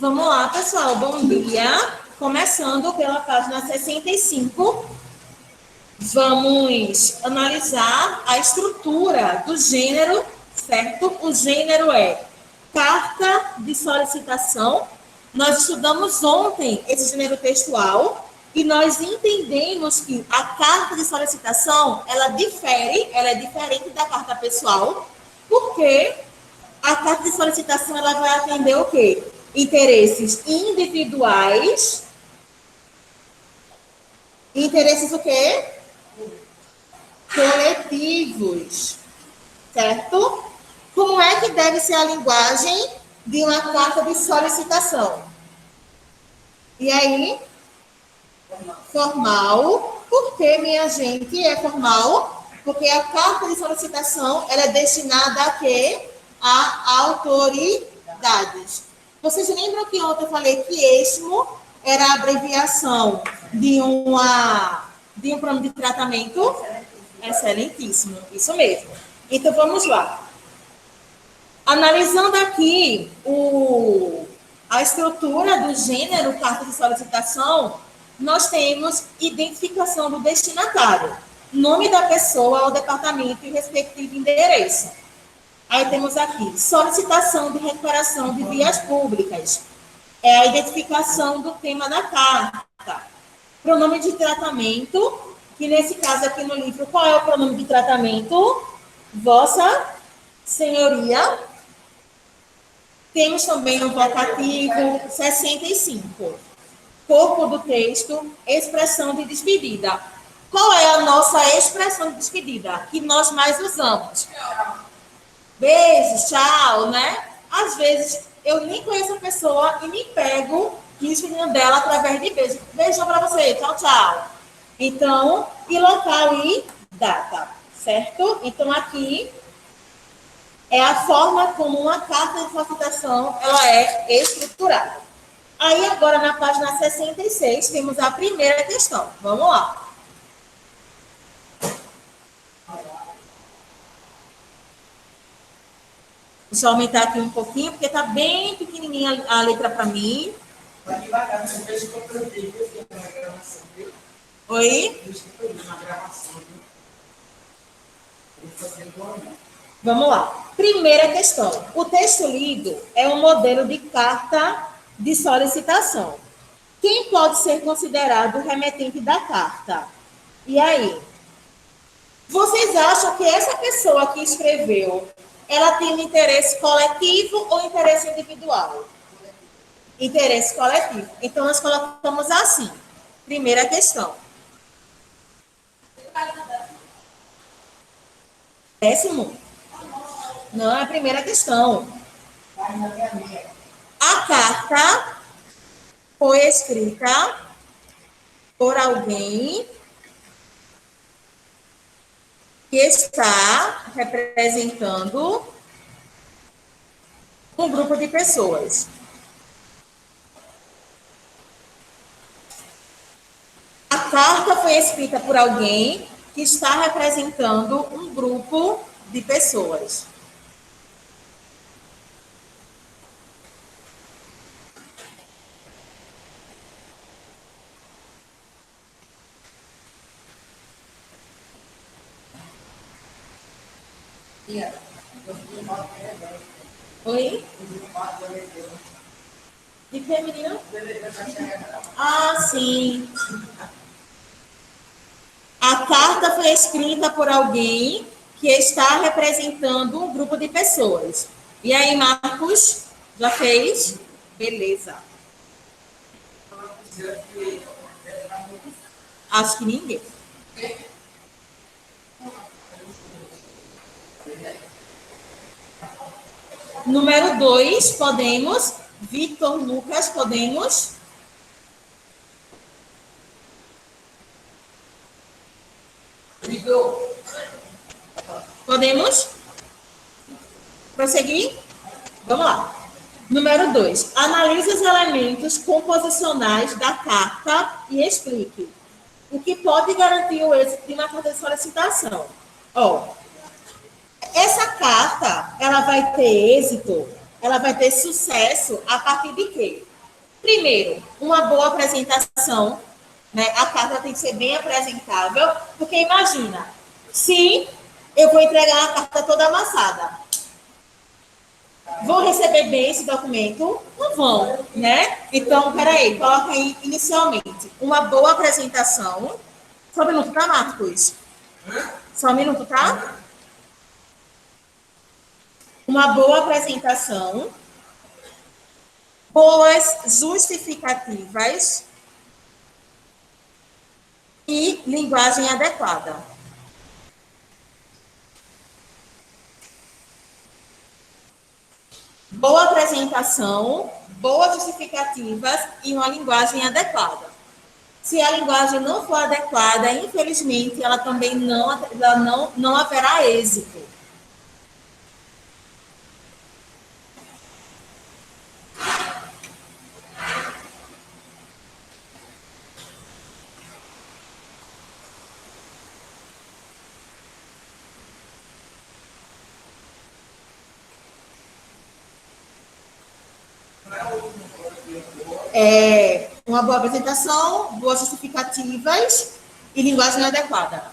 Vamos lá, pessoal. Bom dia. Começando pela página 65, vamos analisar a estrutura do gênero, certo? O gênero é carta de solicitação. Nós estudamos ontem esse gênero textual e nós entendemos que a carta de solicitação, ela é diferente da carta pessoal, porque a carta de solicitação ela vai atender o quê? Interesses individuais. Interesses o quê? Coletivos. Certo? Como é que deve ser a linguagem de uma carta de solicitação? E aí? Formal. Por que, minha gente, é formal? Porque a carta de solicitação ela é destinada a quê? A autoridades. Vocês lembram que ontem eu falei que ESMO era a abreviação de um plano de tratamento? Excelentíssimo, isso mesmo. Então, vamos lá. Analisando aqui a estrutura do gênero carta de solicitação, nós temos identificação do destinatário, nome da pessoa, o departamento e respectivo endereço. Aí temos aqui, solicitação de recuperação de vias públicas. É a identificação do tema da carta. Pronome de tratamento, que nesse caso aqui no livro, qual é o pronome de tratamento? Vossa Senhoria. Temos também o vocativo 65. Corpo do texto, expressão de despedida. Qual é a nossa expressão de despedida que nós mais usamos? Beijos, tchau, né? Às vezes, eu nem conheço a pessoa e me pego despedindo dela através de beijo. Beijão para você, tchau, tchau. Então, e local e data, certo? Então, aqui é a forma como uma carta de solicitação ela é estruturada. Aí, agora, na página 66, temos a primeira questão. Vamos lá. Deixa eu aumentar aqui um pouquinho, porque está bem pequenininha a letra para mim. Vai devagar, não vejo que eu plantei, na gravação, viu? Oi? Vamos lá. Primeira questão. O texto lido é um modelo de carta de solicitação. Quem pode ser considerado o remetente da carta? E aí? Vocês acham que essa pessoa que escreveu, ela tem um interesse coletivo ou interesse individual? Interesse coletivo. Então, nós colocamos assim. Primeira questão. Décimo? Não, é a primeira questão. A carta foi escrita por alguém que está representando um grupo de pessoas. A carta foi escrita por alguém que está representando um grupo de pessoas. Oi? De que, menina? Ah, sim. A carta foi escrita por alguém que está representando um grupo de pessoas. E aí, Marcos? Já fez? Beleza. Acho que ninguém. Número 2, podemos. Vitor, Lucas, podemos. Podemos? Prosseguir? Vamos lá. Número 2. Analise os elementos composicionais da carta e explique o que pode garantir o êxito de uma carta de solicitação. Essa carta, ela vai ter êxito, ela vai ter sucesso a partir de quê? Primeiro, uma boa apresentação, né? A carta tem que ser bem apresentável, porque imagina, se eu vou entregar a carta toda amassada, vão receber bem esse documento? Não vão, né? Então, peraí, coloca aí inicialmente uma boa apresentação. Só um minuto, tá, Marcos? Só um minuto, tá? Uma boa apresentação, boas justificativas e linguagem adequada. Boa apresentação, boas justificativas e uma linguagem adequada. Se a linguagem não for adequada, infelizmente, ela também não haverá êxito. Uma boa apresentação, boas justificativas e linguagem adequada.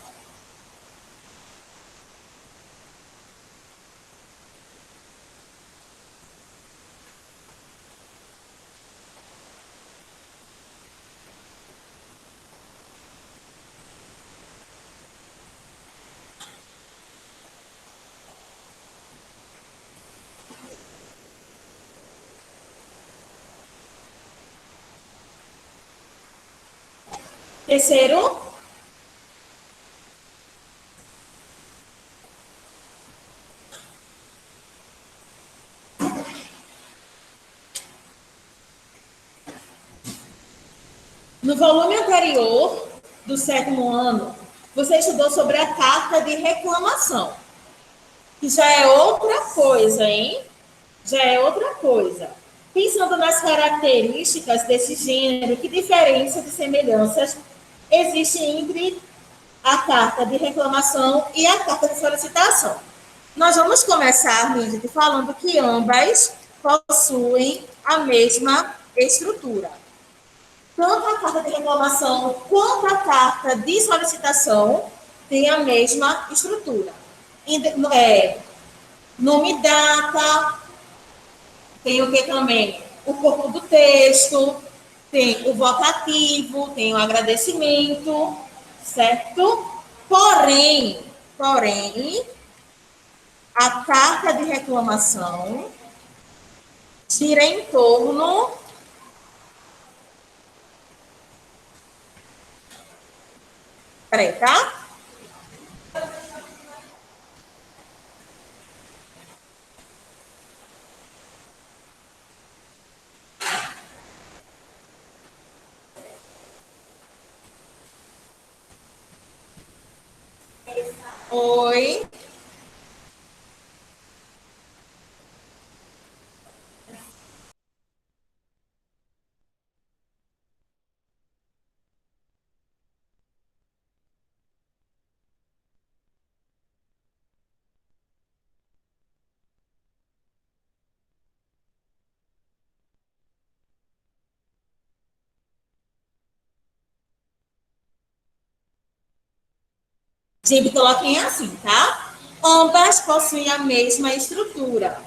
Terceiro, no volume anterior do 7º ano, você estudou sobre a carta de reclamação, que já é outra coisa, hein? Já é outra coisa. Pensando nas características desse gênero, que diferenças e semelhanças existem entre a carta de reclamação e a carta de solicitação? Nós vamos começar, minha gente, falando que ambas possuem a mesma estrutura. Tanto a carta de reclamação quanto a carta de solicitação têm a mesma estrutura. Nome e data, tem o que também? O corpo do texto, tem o vocativo, tem o agradecimento, certo? Porém, a carta de reclamação gira em torno. Peraí, tá? Oi. Sempre coloquem assim, tá? Ambas possuem a mesma estrutura.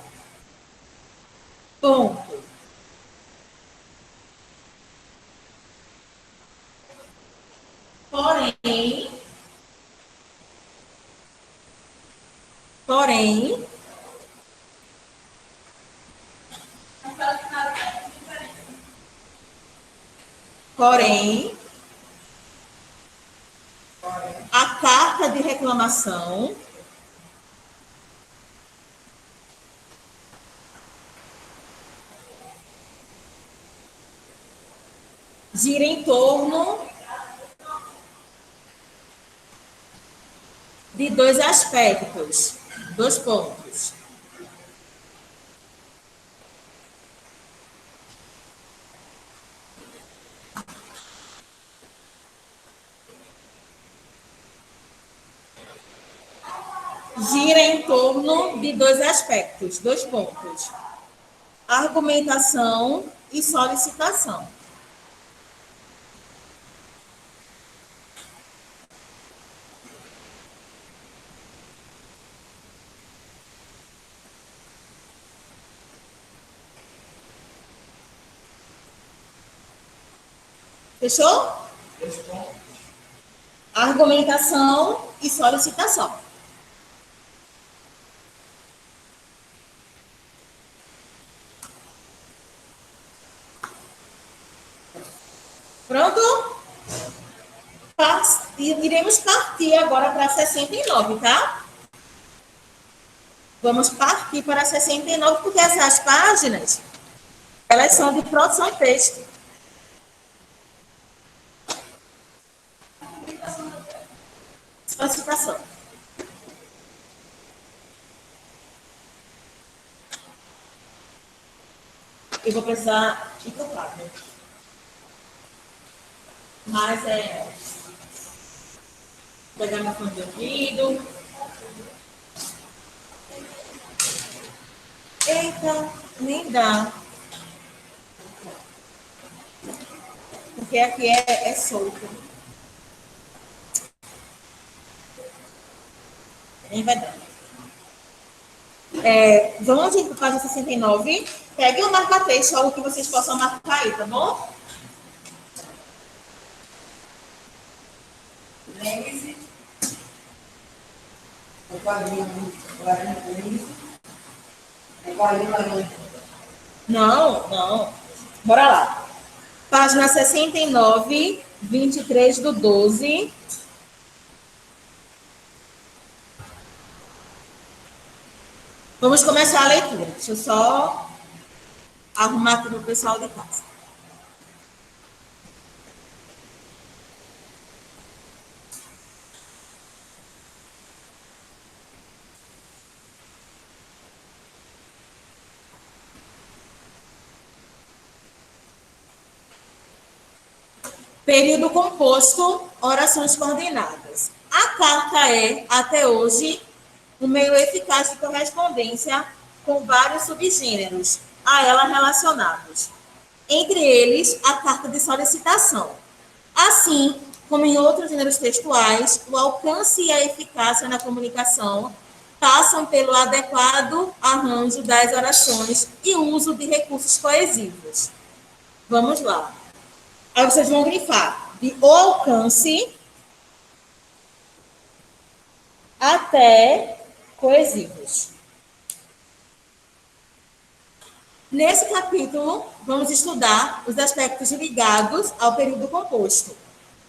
Ponto. Porém, porém, porém, a carta de reclamação gira em torno de dois aspectos, dois pontos. Gira em torno de dois aspectos, dois pontos. Argumentação e solicitação. Fechou? Argumentação e solicitação. Pronto? Iremos partir agora para 69, tá? Vamos partir para 69, porque essas páginas, elas são de produção texto. Solicitação. Eu vou precisar ir para o quadro. Mas vou pegar meu fone de ouvido. Eita, nem dá. Porque aqui é solto. Nem vai dar. Vamos ir para a página 69. Pegue o marca-texto, algo que vocês possam marcar aí, tá bom? Lembre-se, o quadrinho laranja. O quadrinho laranja. Não. Bora lá. Página 69, 23/12. Vamos começar a leitura. Deixa eu só arrumar aqui no pessoal de casa. Período composto, orações coordenadas. A carta é, até hoje, um meio eficaz de correspondência com vários subgêneros a ela relacionados. Entre eles, a carta de solicitação. Assim, como em outros gêneros textuais, o alcance e a eficácia na comunicação passam pelo adequado arranjo das orações e uso de recursos coesivos. Vamos lá. Aí vocês vão grifar de o alcance até coesivos. Nesse capítulo, vamos estudar os aspectos ligados ao período composto,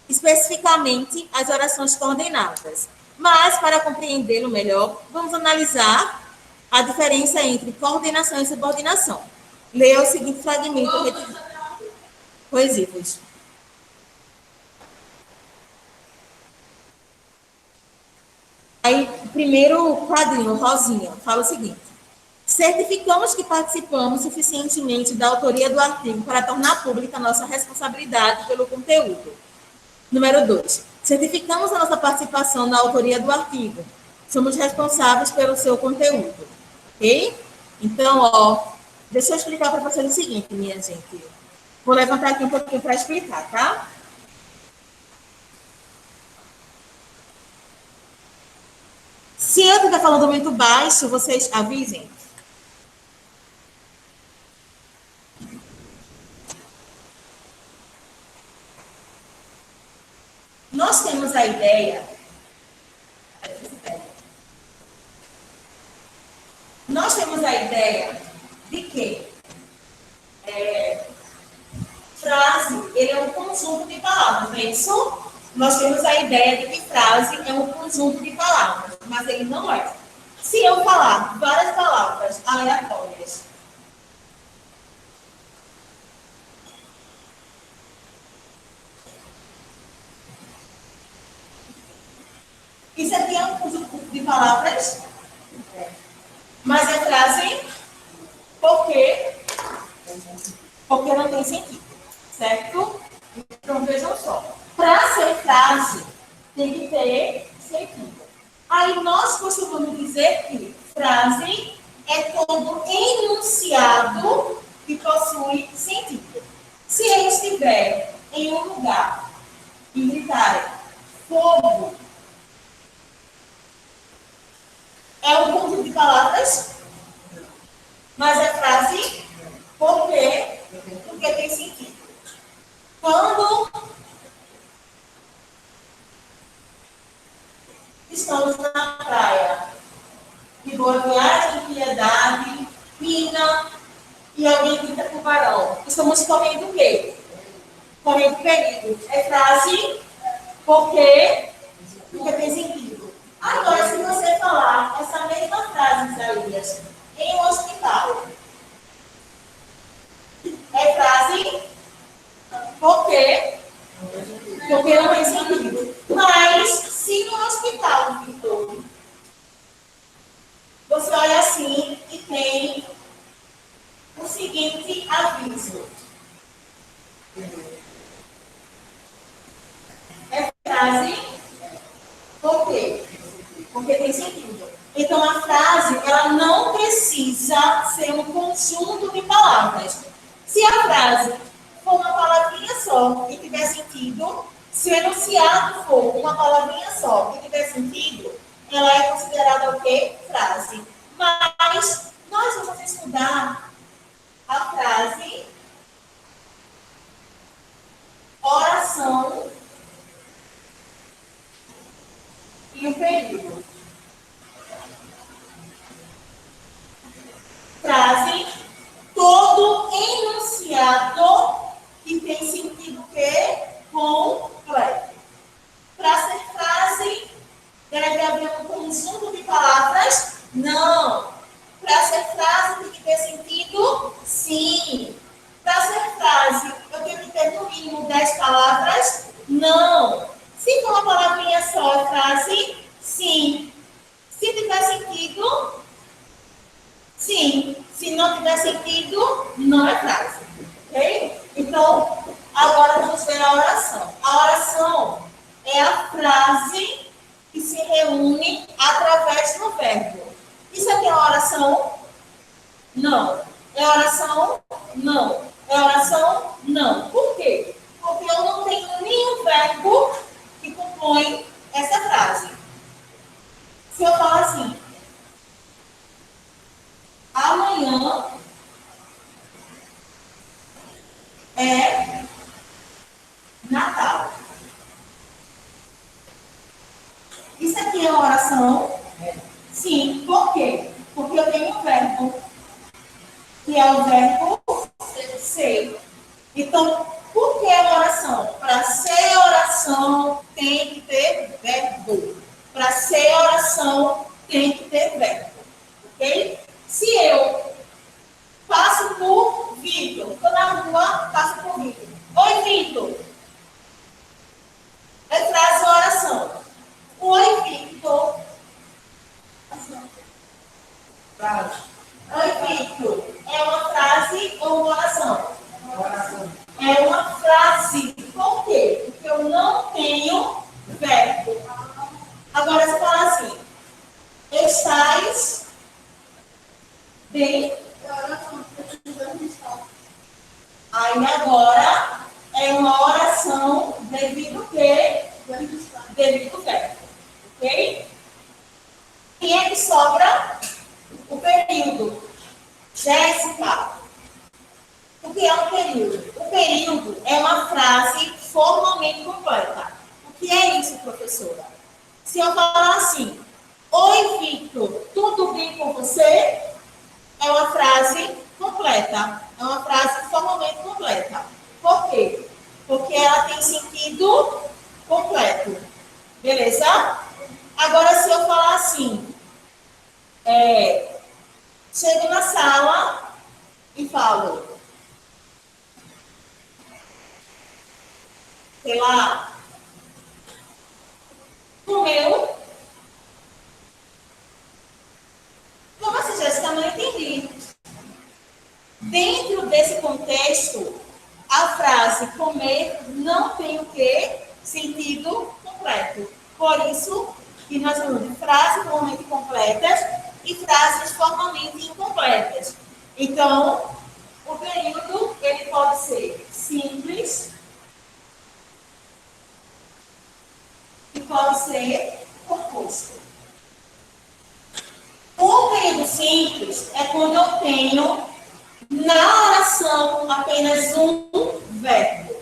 especificamente as orações coordenadas. Mas, para compreendê-lo melhor, vamos analisar a diferença entre coordenação e subordinação. Leia o seguinte fragmento coesivos. Aí, o primeiro quadrinho, rosinha, fala o seguinte: certificamos que participamos suficientemente da autoria do artigo para tornar pública a nossa responsabilidade pelo conteúdo. Número 2. Certificamos a nossa participação na autoria do artigo. Somos responsáveis pelo seu conteúdo. Ok? Então, deixa eu explicar para vocês o seguinte, minha gente. Vou levantar aqui um pouquinho para explicar, tá? Se eu estiver falando muito baixo, vocês avisem. Nós temos a ideia. Nós temos a ideia de que frase ele é um conjunto de palavras, não é isso? Nós temos a ideia de que frase é um conjunto de palavras, mas ele não é. Se eu falar várias palavras aleatórias, isso aqui é um conjunto de palavras, mas é frase porque não tem sentido, certo? Então vejam só, para ser frase tem que ter sentido. Aí nós costumamos dizer que frase é todo enunciado que possui sentido. Se ele estiver em um lugar e gritarem fogo, é um conjunto de palavras, mas é frase por quê? Porque tem sentido. Quando estamos na praia, de Boa Viagem, Piedade, Pina, e alguém grita tubarão, estamos comendo o quê? Comendo perigo. É frase porque tem sentido. Agora, se você falar essa mesma frase, Isaías, em um hospital, é frase porque não tem sentido. Mas, se no hospital, Vitor, você olha assim e tem o seguinte aviso. É frase por quê? Porque tem sentido. Então, a frase, ela não precisa ser um conjunto de palavras. Se a frase for uma palavrinha só e tiver sentido, se o enunciado for uma palavrinha só e tiver sentido, ela é considerada o quê? Frase. Mas nós vamos estudar a frase oração e o período. Frase, todo enunciado que tem sentido que completo. Para ser frase, deve haver um conjunto de palavras? Não. Para ser frase, tem que ter sentido? Sim. Para ser frase, eu tenho que ter no mínimo 10 palavras? Não. Se for uma palavrinha só, é frase? Sim. Se tiver sentido? Sim. Se não tiver sentido, não é frase. Ok? Então, agora vamos ver a oração. A oração é a frase que se reúne através do verbo. Isso aqui é uma oração? Não. É oração? Não. É oração? Não. Por quê? Porque eu não tenho nenhum verbo que compõe essa frase. Se eu falar assim, amanhã é Natal. Isso aqui é uma oração? Sim. Por quê? Porque eu tenho um verbo, que é o verbo ser. Então, por que é uma oração? Para ser oração, tem que ter verbo. Para ser oração, tem que ter verbo. Ok? Se eu passo por Vitor, estou na rua, passo por Vitor. Oi, Vitor. É frase ou oração? Oi, Vitor. Frase. Oi, Vitor. É uma frase ou uma oração? Oração. É uma frase. Por quê? Porque eu não tenho verbo. Agora você fala assim, estás bem? Aí agora é uma oração devido que? Devido verbo. Ok? Quem é que sobra? O período. Jéssica. O que é um período? O período é uma frase formalmente completa. O que é isso, professora? Se eu falar assim, oi, Victor, tudo bem com você? É uma frase completa. É uma frase formalmente completa. Por quê? Porque ela tem sentido completo. Beleza? Agora, se eu falar assim, chego na sala e falo, sei lá, comeu. Como assim, Jéssica? Não entendi. Dentro desse contexto, a frase comer não tem o quê? Sentido completo. Por isso que nós falamos de frases formalmente completas e frases formalmente incompletas. Então, o período ser simples e pode ser composto. O período simples é quando eu tenho na oração apenas um verbo.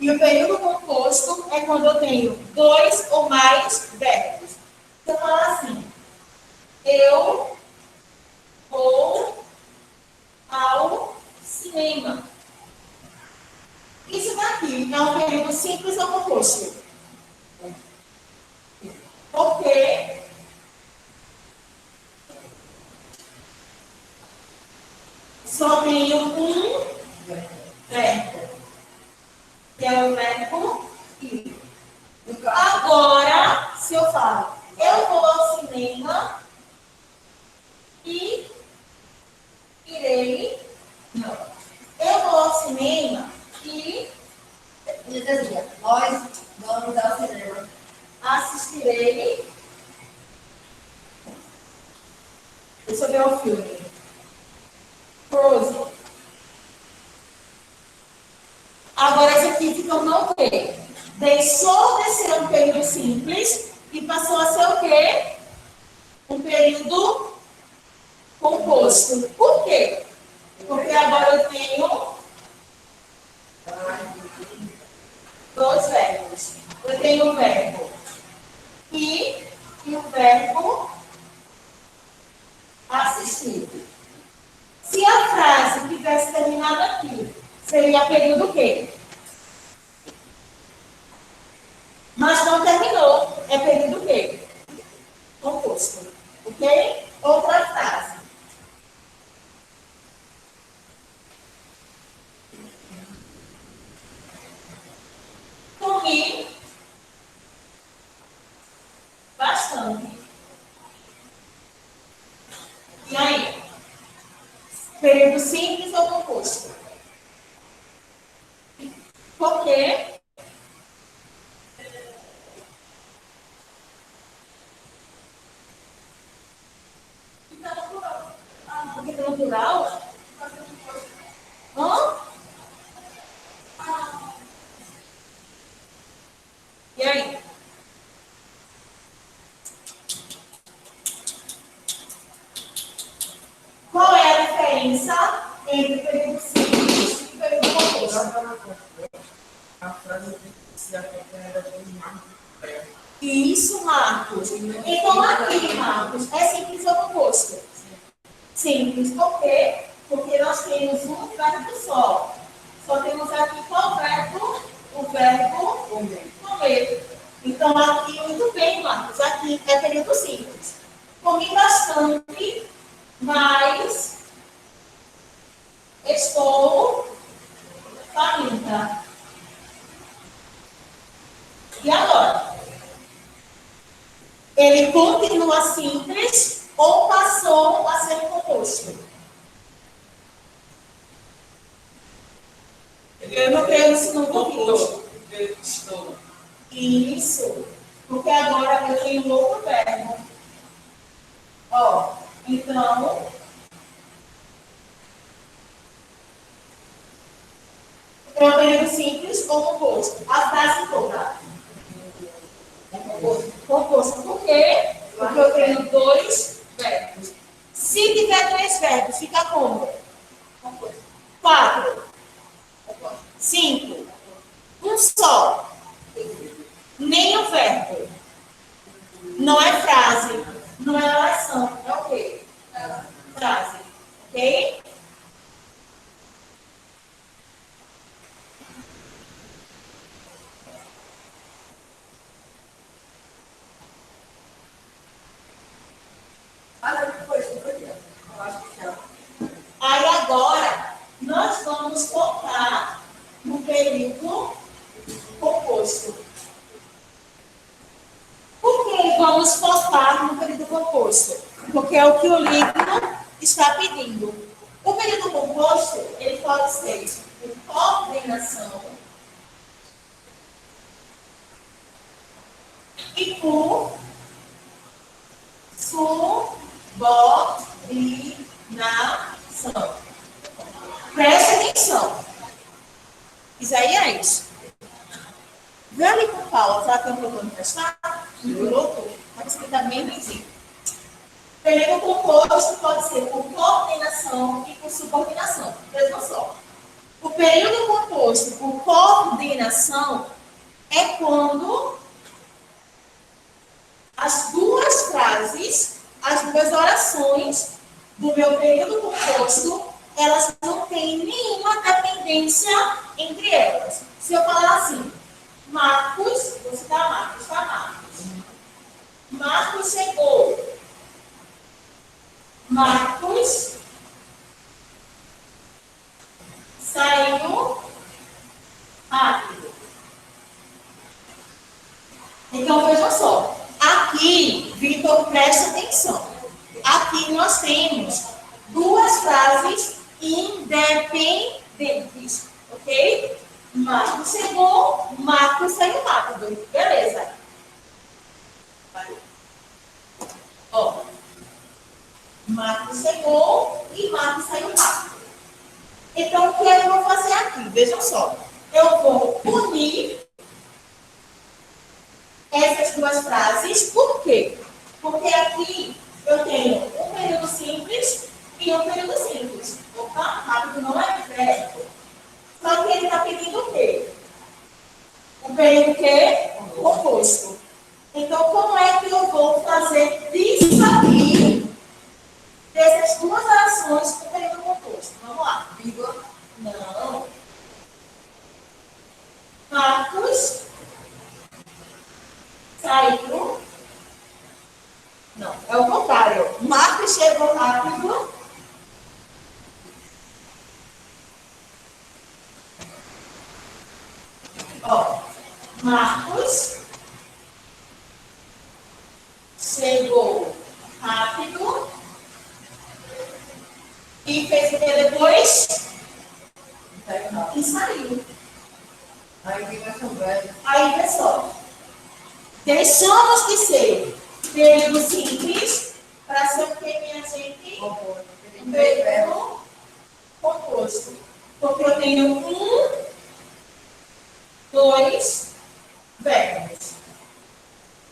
E o período composto é quando eu tenho dois ou mais verbos. Se eu falar assim, eu vou ao cinema. Isso daqui é um período simples ou composto? Porque só tenho um verbo, que é o verbo ir. Agora, se eu falo, eu vou ao cinema e irei. Não. Eu vou ao cinema e Nós vamos ao cinema. assistirei. Deixa eu ver o filme. Frozen. Agora, esse aqui ficou não quê? Deixou de ser um período simples e passou a ser o quê? Um período composto. Por quê? Porque agora eu tenho dois verbos. Eu tenho o verbo ir e o verbo assistir. Se a frase tivesse terminado aqui, seria período quê? Mas não terminou. É período quê? Composto. Ok? Outra frase. Comi bastante. E aí? Período simples ou composto? Por quê? Porque no plural? Hã? E aí? Qual é a diferença entre período simples e período composto? A frase tem que ser acompanhada de um marco. Isso, Marcos. Então, aqui, Marcos, é simples ou composto? Simples. Por quê? Porque nós temos um verbo só. Só temos aqui qual verbo? O verbo comer. Então, aqui, muito bem, Marcos. Aqui é período simples. Comi bastante, mas estou faminta. E agora? Ele continua simples ou passou a ser composto? Eu não creio nisso no composto. Estou. Isso. Porque agora eu tenho um outro verbo. Ó, então, é um período simples ou composto? A frase toda. Composto. Por quê? Porque eu tenho dois verbos. Se tiver três verbos, fica como? 4. 5. Um só. Nem o verbo. Não é frase. Não é oração. É o quê? Frase. Ok? Aí agora, nós vamos focar no período composto. Por que vamos focar no período composto? Porque é o que o livro está pedindo. O período composto, ele pode ser de coordenação e por subordinação. Preste atenção. Isaías, vê ali com Paula, será que eu colocou no testado? Colocou. Pode escrita bem visível. Período composto pode ser por coordenação e por subordinação. Vejam só. O período composto por coordenação é quando as duas frases, as duas orações do meu período composto, elas não têm nenhuma dependência entre elas. Se eu falar assim, Marcos, vou citar Marcos, tá, Marcos? Marcos chegou. Marcos saiu rápido. Então, vejam só. Aqui, Vitor, presta atenção. Aqui nós temos duas frases independentes, ok? Marcos chegou, Marcos saiu rápido. Beleza. Ó. Marcos chegou e Marcos saiu rápido. Então, o que eu vou fazer aqui? Vejam só. Eu vou unir essas duas frases. Por quê? Porque aqui eu tenho um período simples e um período simples. Opa, rápido não é verbo. Só que ele está pedindo o quê? O período quê? Composto. Então, como é que eu vou fazer disso aqui, dessas duas orações com período composto? Vamos lá. Vírgula. Não. Marcos saiu. Não, é o contrário. Marcos chegou rápido. Ó, Marcos chegou rápido e fez o que depois? E saiu. Aí, pessoal, deixamos de ser período simples para ser o que, minha gente? Período composto. Porque eu tenho um, dois verbos.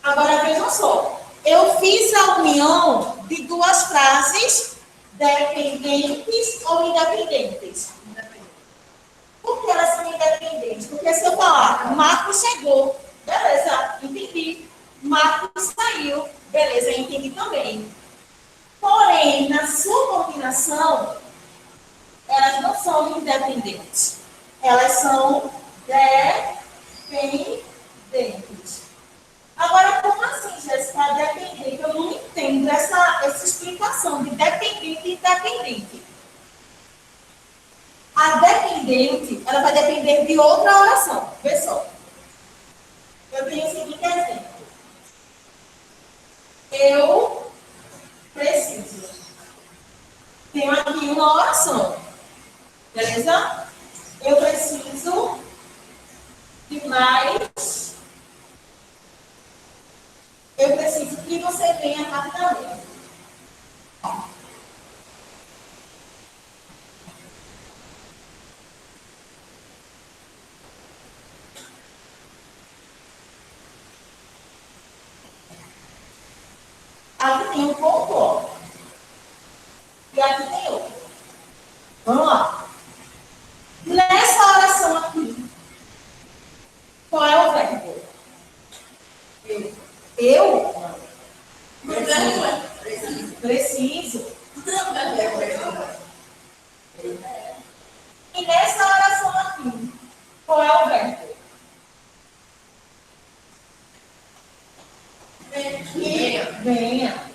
Agora, vejam só. Eu fiz a união de duas frases dependentes ou independentes. Por que elas são independentes? Porque se eu falar, Marcos chegou, beleza, entendi. Marcos saiu, beleza, entendi também. Porém, na subordinação, elas não são independentes. Elas são dependentes. Agora, como assim, Jéssica, dependente? Eu não entendo essa explicação de dependente e independente. A dependente, ela vai depender de outra oração. Vê só. Eu tenho o seguinte exemplo. Eu preciso. Tenho aqui uma oração. Beleza? Eu preciso de mais. Eu preciso que você venha rapidamente. Aqui tem um ponto, ó. E aqui tem outro. Vamos lá. Nessa oração aqui, qual é o verbo? Eu? Preciso. E nessa oração aqui, qual é o verbo? Venha.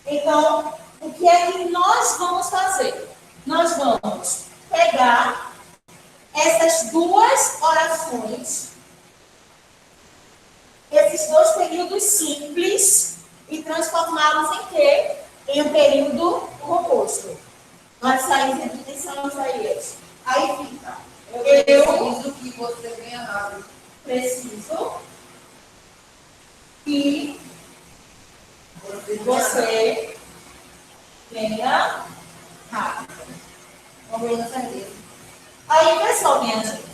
Então, o que é que nós vamos fazer? Nós vamos pegar essas duas orações, esses dois períodos simples, e transformá-los em quê? Em um período composto. Nós saímos de atenção, Isaías. Aí fica. Eu preciso que você venha rápido. Preciso que você venha rápido. Aí, pessoal, minha gente,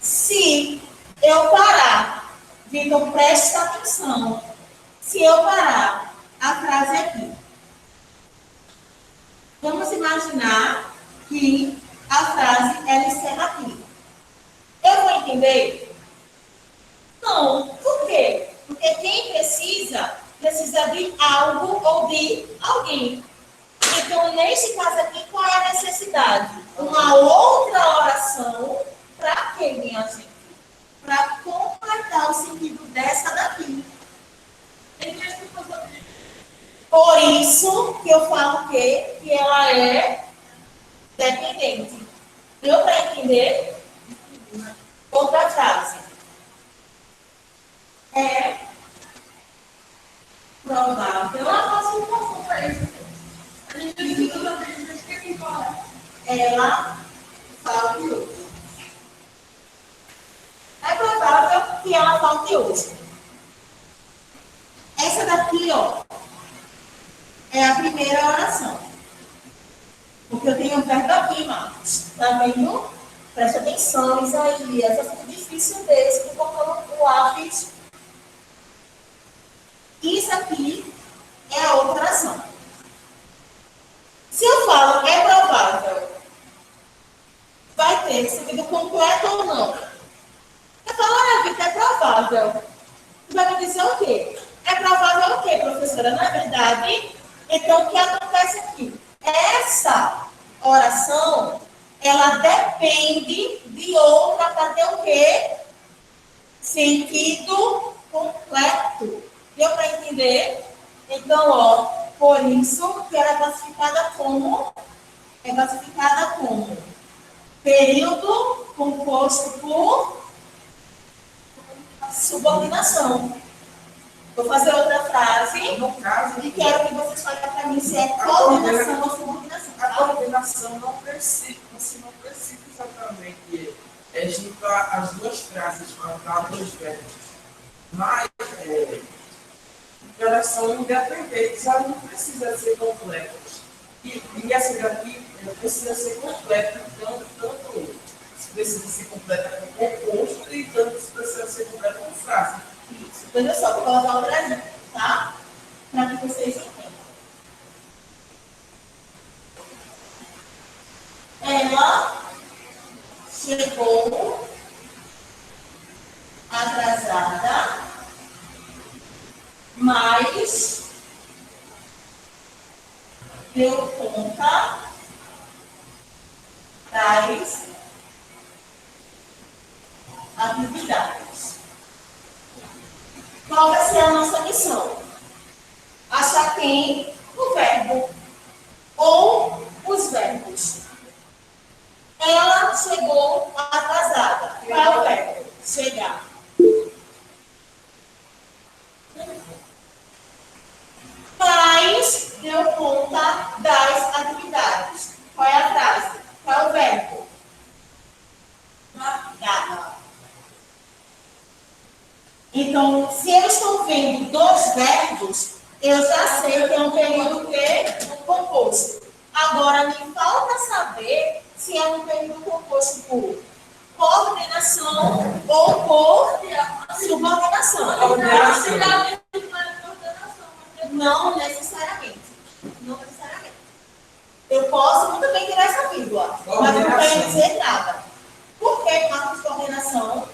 se eu parar, Vitor, preste atenção. Se eu parar a frase aqui, vamos imaginar que a frase ela encerra aqui. Eu vou entender? Não. Por quê? Porque quem precisa de algo ou de alguém. Então, neste caso aqui, qual é a necessidade? Uma outra oração para quê, minha gente? Para completar o sentido dessa daqui. Por isso que eu falo que ela é dependente. Deu para entender? Outra frase. É provável. Eu faço um pouco para isso. A gente precisa da gente que quem fala. Ela falte hoje. É provável que ela falte hoje. Essa daqui, ó, é a primeira oração. Porque eu tenho um verbo aqui, Marcos. Tá vendo? Preste atenção, Isaías. É muito difícil desse, porque eu coloco o lápis. Isso aqui é a outra oração. Se eu falo é provável, vai ter sentido completo ou não? Eu falo, Vitor, é provável. Você vai me dizer o quê? É provável o quê, professora? Não é verdade? Então, o que acontece aqui? Essa oração, ela depende de outra para ter o quê? Sentido completo. Deu para entender? Então, ó, por isso que ela é classificada como período composto por subordinação. Vou fazer outra frase. No caso, e quero que vocês falem para mim se é coordenação ou subordinação. A coordenação não precisa, você não precisa exatamente juntar as duas frases para dois verbos. Mas, são independentes, elas não precisam ser completas. E essa daqui precisa ser completa, tanto precisa ser completa com composto e tanto precisa ser completa com frase. Isso. Olha só, vou colocar outra exemplo, tá? Para que vocês entendam. Ela chegou atrasada, mas deu conta das atividades. Qual vai ser a nossa missão? Achar quem? O verbo ou os verbos. Ela chegou atrasada. Qual é o verbo? Chegar. Mas deu conta das atividades. Qual é a frase? Qual é o verbo? Dar. Então, se eu estou vendo dois verbos, eu já sei que é um período composto. Agora, me falta saber se é um período composto por coordenação ou por subordinação. Não necessariamente. Não necessariamente. Eu posso muito bem tirar essa vírgula, mas não quer dizer nada. Por que Marcos coordenação?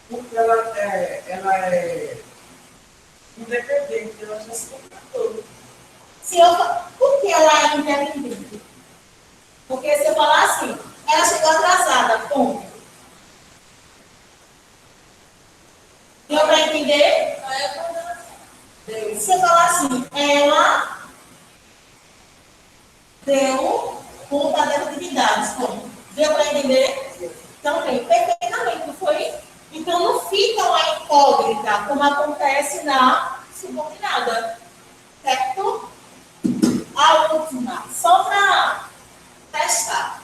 Porque ela é independente, ela já se completou. Por que ela é independente? Porque se eu falar assim, ela chegou atrasada, ponto. Deu para entender? Se eu falar assim, ela deu conta das atividades, ponto. Deu para entender? Então, bem, perfeitamente, não foi? Então, não fica uma incógnita, como acontece na subordinada. Certo? A última, só para testar.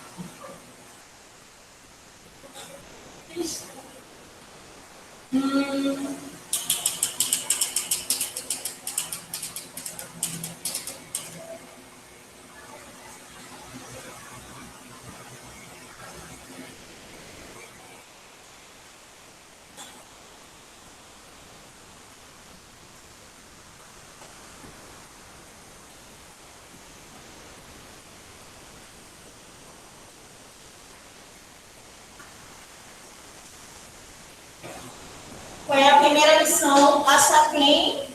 Qual é a primeira lição? Achar quem?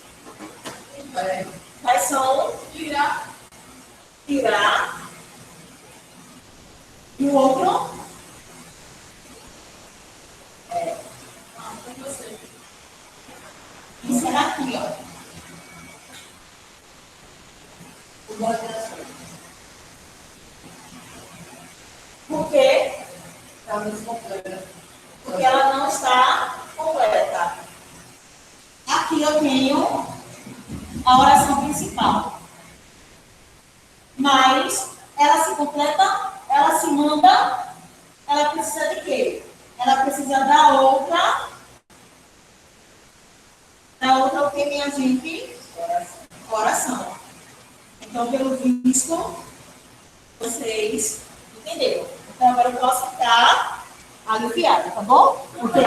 Quais são? Tirar. Tirar. E o outro? Isso é aqui, ó. Por quê? Porque ela não está completa. Aqui eu tenho a oração principal. Mas ela se completa, ela se manda, ela precisa de quê? Ela precisa da outra. Da outra o que, minha gente? Oração. Então, pelo visto, vocês entenderam. Então, agora eu posso ficar aliviada, tá bom? Porque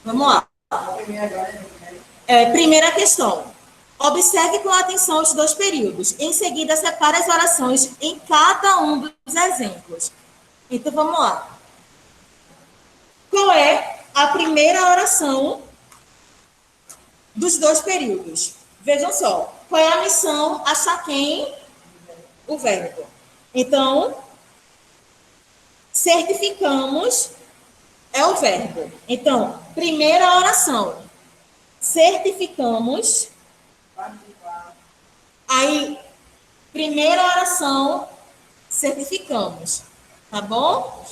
vamos lá. Primeira questão. Observe com atenção os dois períodos. Em seguida, separe as orações em cada um dos exemplos. Então, vamos lá. Qual é a primeira oração dos dois períodos? Vejam só. Qual é a missão? Achar quem? O verbo. Então, certificamos é o verbo. Então, primeira oração. Certificamos. Aí, primeira oração, certificamos. Tá bom?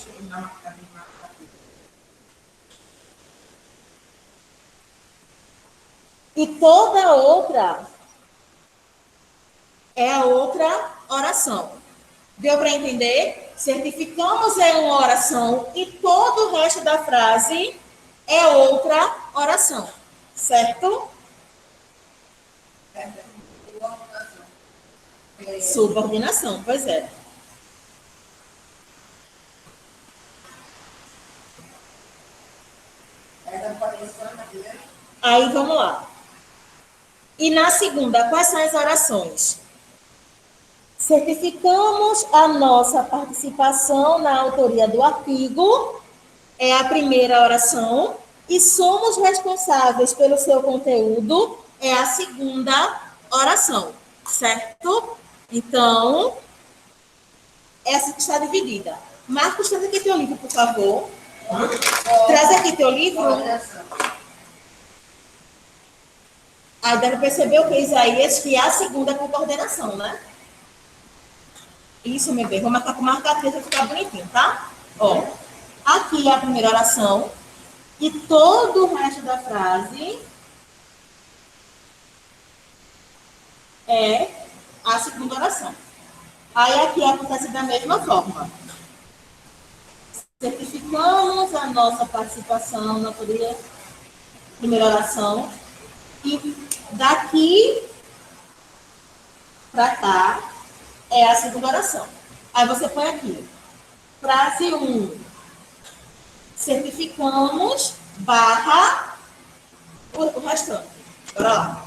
E toda outra é a outra oração. Deu para entender? Certificamos é uma oração e todo o resto da frase é outra oração. Certo? Subordinação, pois é. Aí vamos lá. E na segunda, quais são as orações? Certificamos a nossa participação na autoria do artigo, é a primeira oração, e somos responsáveis pelo seu conteúdo, é a segunda oração, certo? Então, essa está dividida. Marcos, traz aqui teu livro, por favor. Traz aqui teu livro. Aí deve perceber o que Isaías, que é a segunda com coordenação, né? Isso, meu bem. Vou marcar com marca-texto para ficar bonitinho, tá? Ó, aqui é a primeira oração. E todo o resto da frase é a segunda oração. Aí aqui acontece da mesma forma. Certificamos a nossa participação na primeira oração. E daqui para cá é a segunda oração. Aí você põe aqui. Frase 1. Certificamos barra o restante. Bora lá.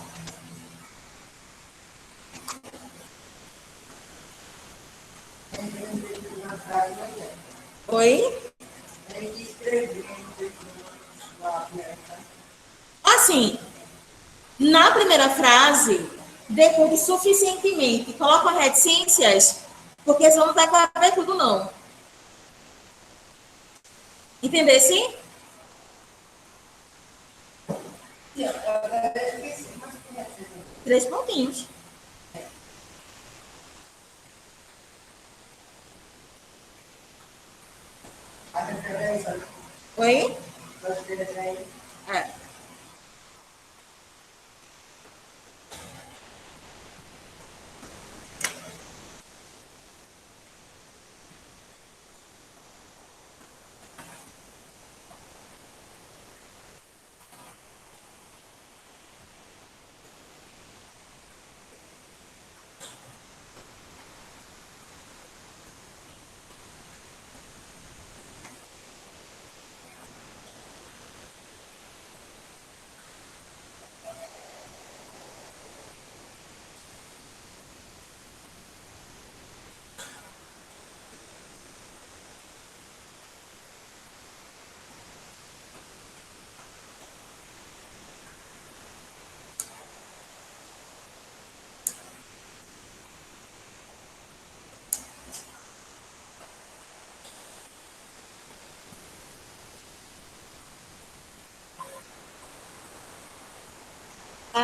Oi? Assim, na primeira frase, depois de suficientemente, coloca reticências, porque senão não vai caber tudo, não. Entendeu, sim? Três pontinhos. Oi? É.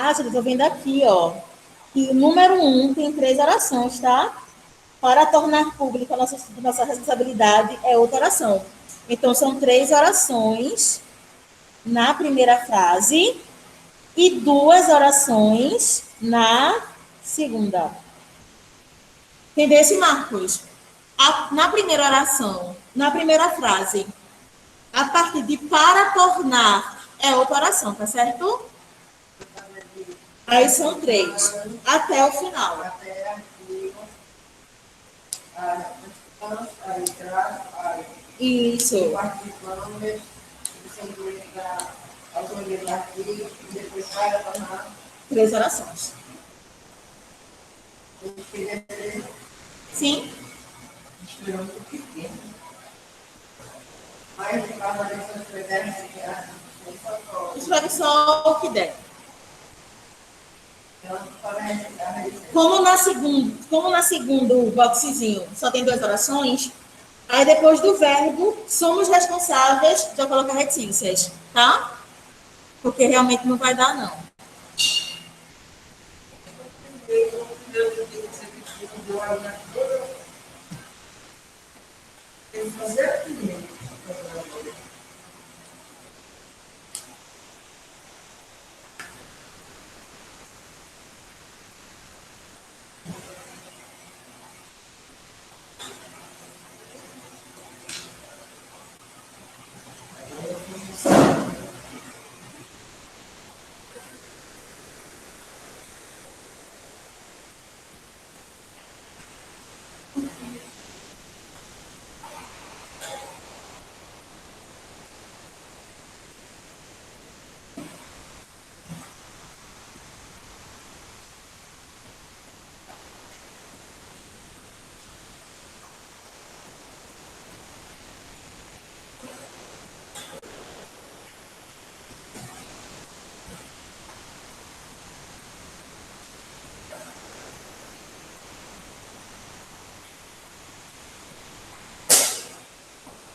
Ah, gente, eu tô vendo aqui, ó, que o número 1 tem 3 orações, tá? Para tornar pública a nossa responsabilidade é outra oração. Então, são 3 orações na primeira frase e 2 orações na segunda. Entendesse, Marcos? Na primeira oração, na primeira frase, a partir de para tornar é outra oração, tá certo? Aí são 3, até o final. Até aqui, a entrar, Isso. participando, sem da autoria daqui, e depois para tornar, 3 orações. Sim? esperando o pequeno. Mas de cada vez que você deve chegar, Escreve só o que der. ela para recitar, Como na segundo boxezinho só tem 2 orações, aí depois do verbo, somos responsáveis de colocar reticências, tá? Porque realmente não vai dar, não. tem que fazer aquilo.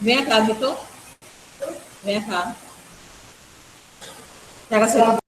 Vem cá, Vitor. Vem cá. Pega seu.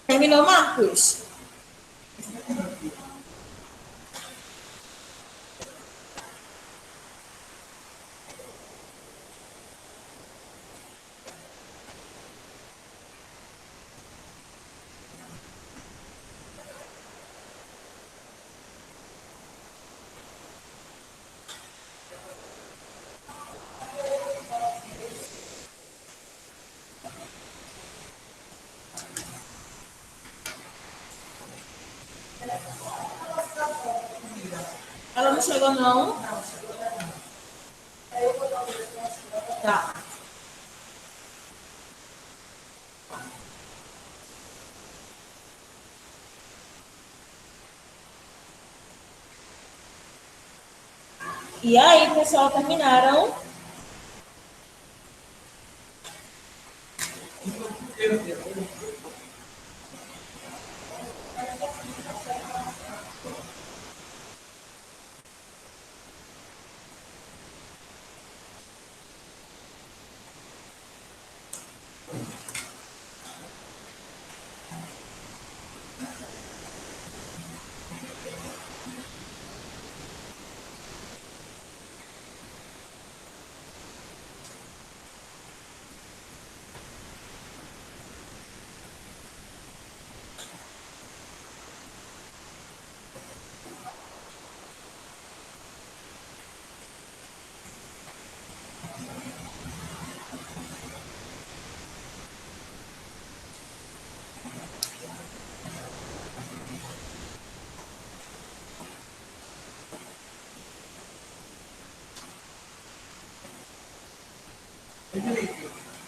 Terminou, Marcos? Ela não chegou, não? Tá. E aí, pessoal, terminaram?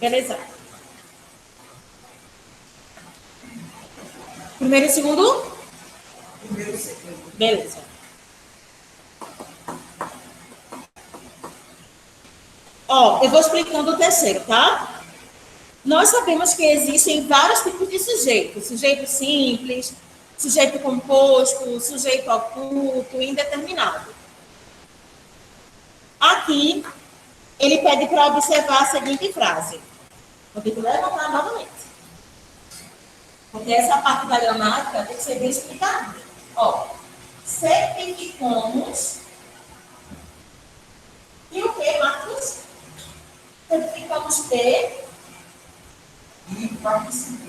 Beleza. Primeiro e segundo? Primeiro e segundo. Beleza. Ó, eu vou explicando o terceiro, tá? Nós sabemos que existem vários tipos de sujeito. Sujeito simples, sujeito composto, sujeito oculto, indeterminado. Aqui, ele pede para observar a seguinte frase. Vou ter que levantar novamente. Porque essa parte da gramática tem que ser bem explicada. Ó, certificamos. E o que, Marcos? Certificamos de. E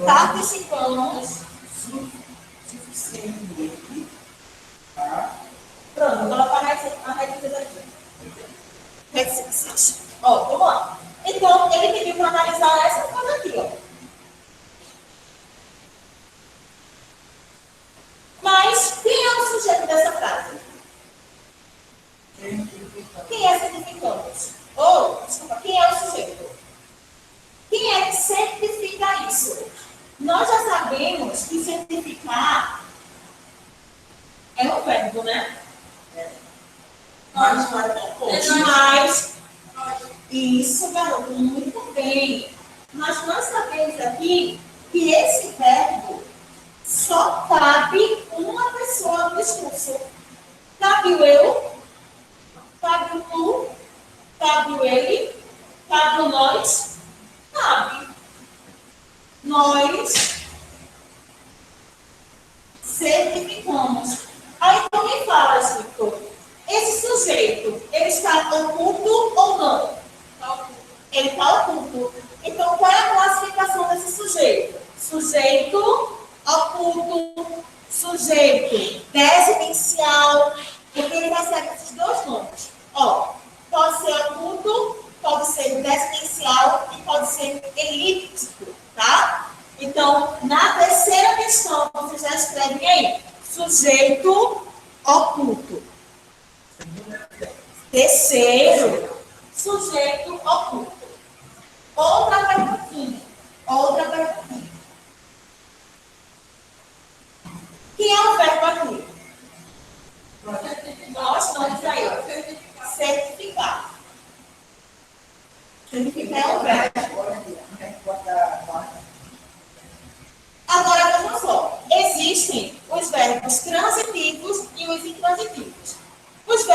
Participamos. Suficientemente. Tá? Pronto, vou colocar a reticência aqui. Reticências. Ó, vamos lá. Então, ele pediu para analisar essa coisa aqui, ó. Mas, quem é o sujeito dessa frase? Quem é certificamos? Ou, desculpa, quem é o sujeito? Quem é que certifica isso? Nós já sabemos que certificar é um verbo, né? Mas não é composto. Mas, isso, garoto, muito bem. Mas nós sabemos aqui que esse verbo só cabe uma pessoa no discurso. Cabe o eu, cabe o tu, cabe o ele, cabe o nós, cabe. Nós certificamos. Aí tu me fala, escritor, esse sujeito, ele está oculto ou não? Ele está oculto. Então, qual é a classificação desse sujeito? Sujeito oculto, sujeito desidencial, porque ele recebe esses dois nomes. Ó, pode ser oculto, pode ser desidencial e pode ser elíptico, tá? Então, na terceira questão, você já escreve aí, sujeito oculto. Terceiro, sujeito oculto. Outra perguntinha. Quem é o verbo aqui? Nós estamos aí, ó. Certificar. Certificar é o verbo. Agora, vamos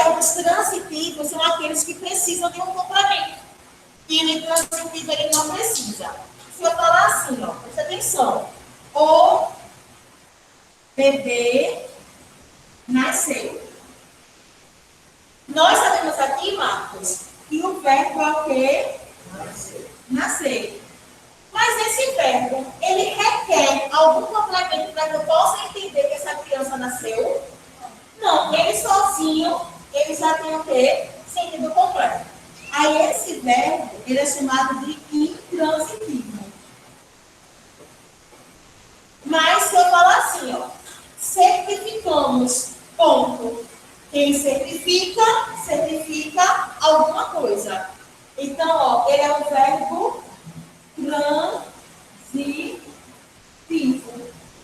verbos transitivos são aqueles que precisam de um complemento. E o intransitivo ele não precisa. Se eu falar assim, ó, presta atenção. O bebê nasceu. Nós sabemos aqui, Marcos, que o verbo é o quê? Nascer. Mas esse verbo, ele requer algum complemento para que eu possa entender que essa criança nasceu? Não, ele sozinho, ele já tem o quê? Sentido completo. Aí esse verbo, ele é chamado de intransitivo. Mas se eu falar assim, ó, certificamos, ponto. Quem certifica, certifica alguma coisa. Então, ó, ele é um verbo transitivo.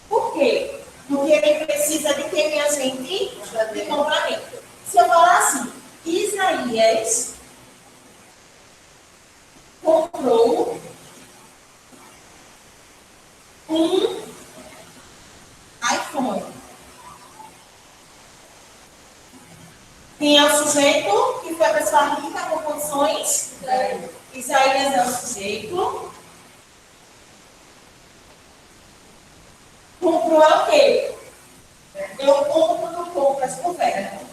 Por quê? Porque ele precisa de que, minha gente? De complemento. Se eu falar assim, Isaías comprou um iPhone. Quem é o sujeito? Que foi a pessoa rica com condições? Isaías é o sujeito. Comprou é o quê? Eu compro no compras por verbo.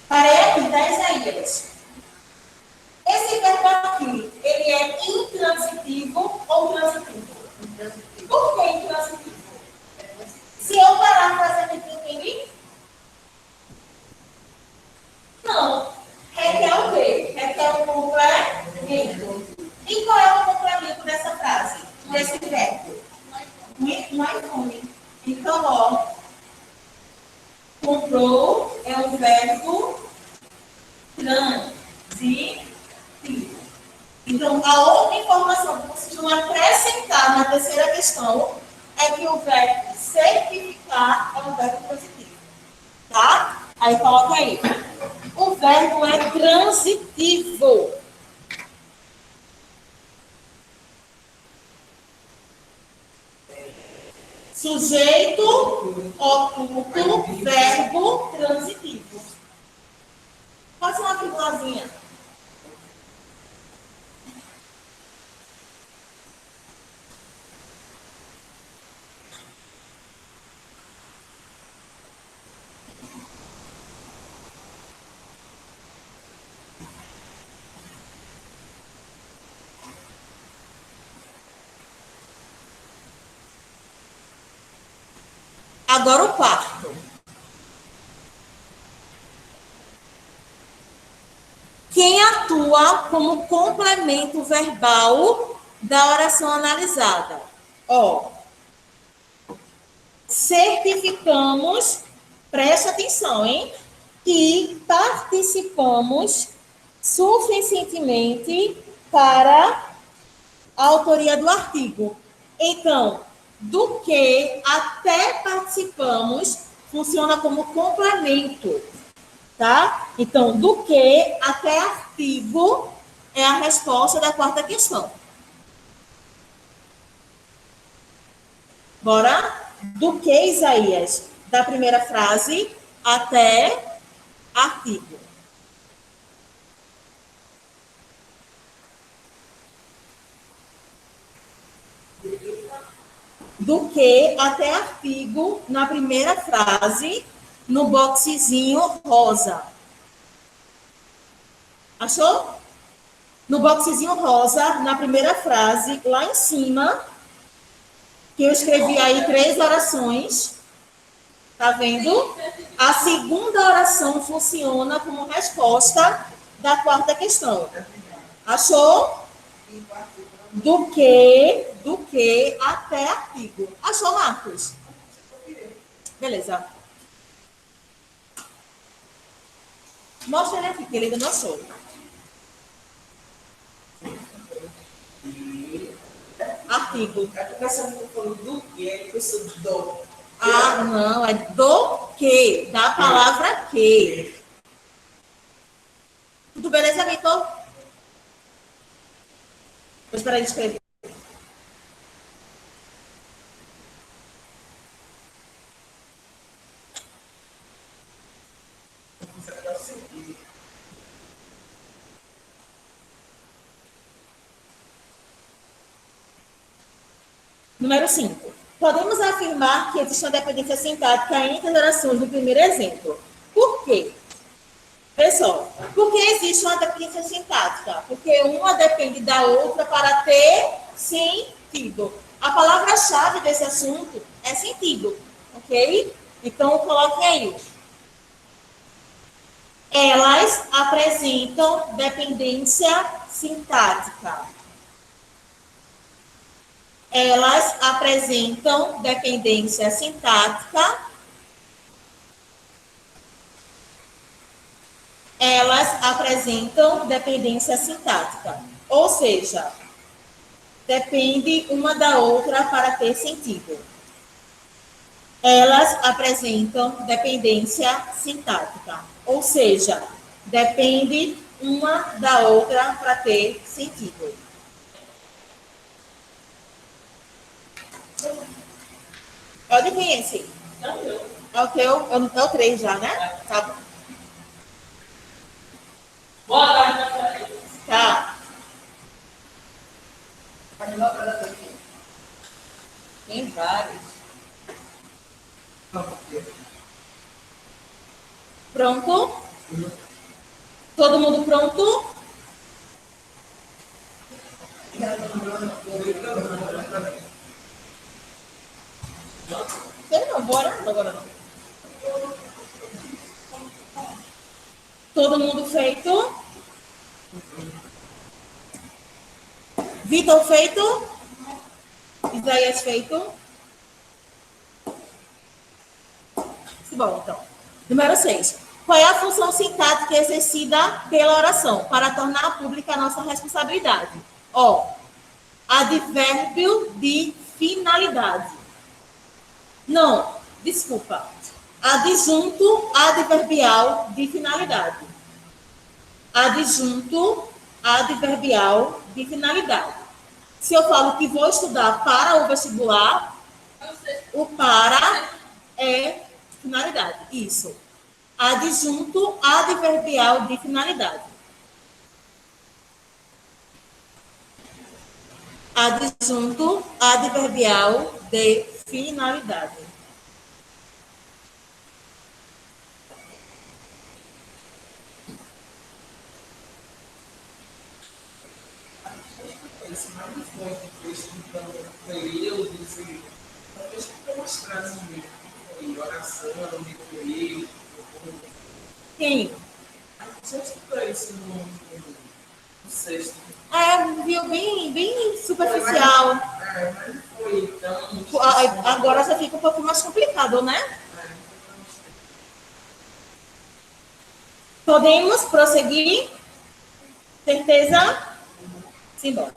Parei aqui, da Isaías. Esse verbo aqui, ele é intransitivo ou transitivo? Por que intransitivo? Se eu parar fazendo entender? Não. Requer o quê? Requer um complemento. E qual é o complemento dessa frase? Desse verbo? Um iPhone. Então, ó, comprou é um verbo transitivo. Então, a outra informação que vocês vão acrescentar na terceira questão é que o verbo certificar é um verbo transitivo. Tá? Aí coloca aí. O verbo é transitivo. Sujeito, oculto, verbo transitivo. Faça uma vírgulazinha. Agora o quarto. Quem atua como complemento verbal da oração analisada? Ó, certificamos, preste atenção, hein? Que participamos suficientemente para a autoria do artigo. Então, do que até participamos funciona como complemento, tá? Então, do que até artigo é a resposta da quarta questão. Bora? Do que, Isaías? Da primeira frase até artigo. Do que até artigo na primeira frase, no boxezinho rosa. Achou? No boxezinho rosa, na primeira frase, lá em cima, que eu escrevi aí 3 orações. Tá vendo? A segunda oração funciona como resposta da quarta questão. Achou? Do que até artigo. Achou, Marcos? Beleza. Mostra ele aqui, que ele ainda não achou. Artigo. A educação não falou do que, é pessoa do. Ah, não, é do que, da palavra que. Tudo beleza, Vitor? Vou esperar ele escrever. Número 5. Podemos afirmar que existe uma dependência sintática entre as orações do primeiro exemplo. Por quê? Pessoal, por que existe uma dependência sintática? Porque uma depende da outra para ter sentido. A palavra-chave desse assunto é sentido, ok? Então, coloquem aí. Elas apresentam dependência sintática. Elas apresentam dependência sintática. Elas apresentam dependência sintática. Ou seja, depende uma da outra para ter sentido. Elas apresentam dependência sintática. Ou seja, depende uma da outra para ter sentido. Pode conhecer. É o teu, é o 3 já, né? Tá bom. Boa tarde, Tá. Tem vários. Pronto? Todo mundo pronto? Sei não, bora? Agora não. Todo mundo feito? Vitor feito? Isaías feito? Bom, então. Número 6. Qual é a função sintática exercida pela oração para tornar pública a nossa responsabilidade? Ó, advérbio de finalidade. Não, desculpa. Adjunto adverbial de finalidade. Adjunto adverbial de finalidade. Se eu falo que vou estudar para o vestibular, o para é finalidade. Isso. Adjunto adverbial de finalidade. Adjunto adverbial de finalidade. Quem? Já estudou isso no sexto. É, viu, bem superficial. Mas não foi tão. Agora já fica um pouco mais complicado, né? Podemos prosseguir? Certeza? Simbora.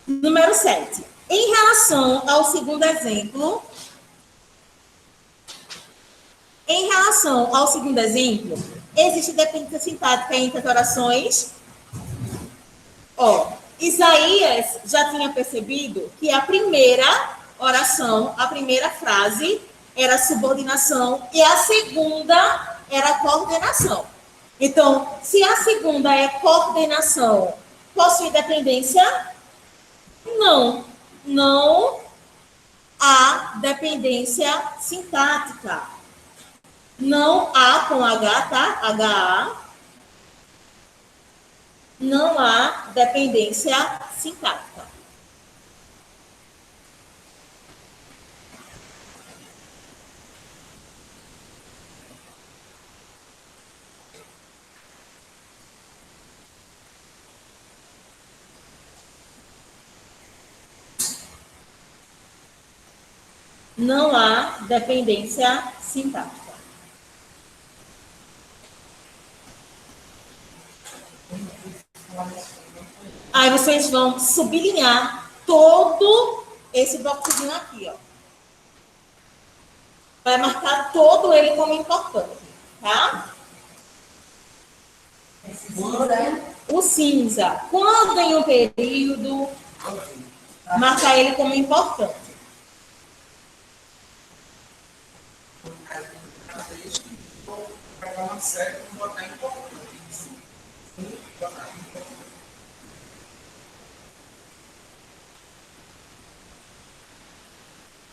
Número 7. Em relação ao segundo exemplo, existe dependência sintática entre as orações. Ó, Isaías já tinha percebido que a primeira oração, a primeira frase era subordinação e a segunda era coordenação. Então, se a segunda é coordenação, possui dependência? Não. Não há dependência sintática. Não há com H, tá? H-A. Não há dependência sintática. Não há dependência sintática. Aí vocês vão sublinhar todo esse blocozinho aqui, ó. Vai marcar todo ele como importante, tá? O cinza. Quando em um período, marcar ele como importante.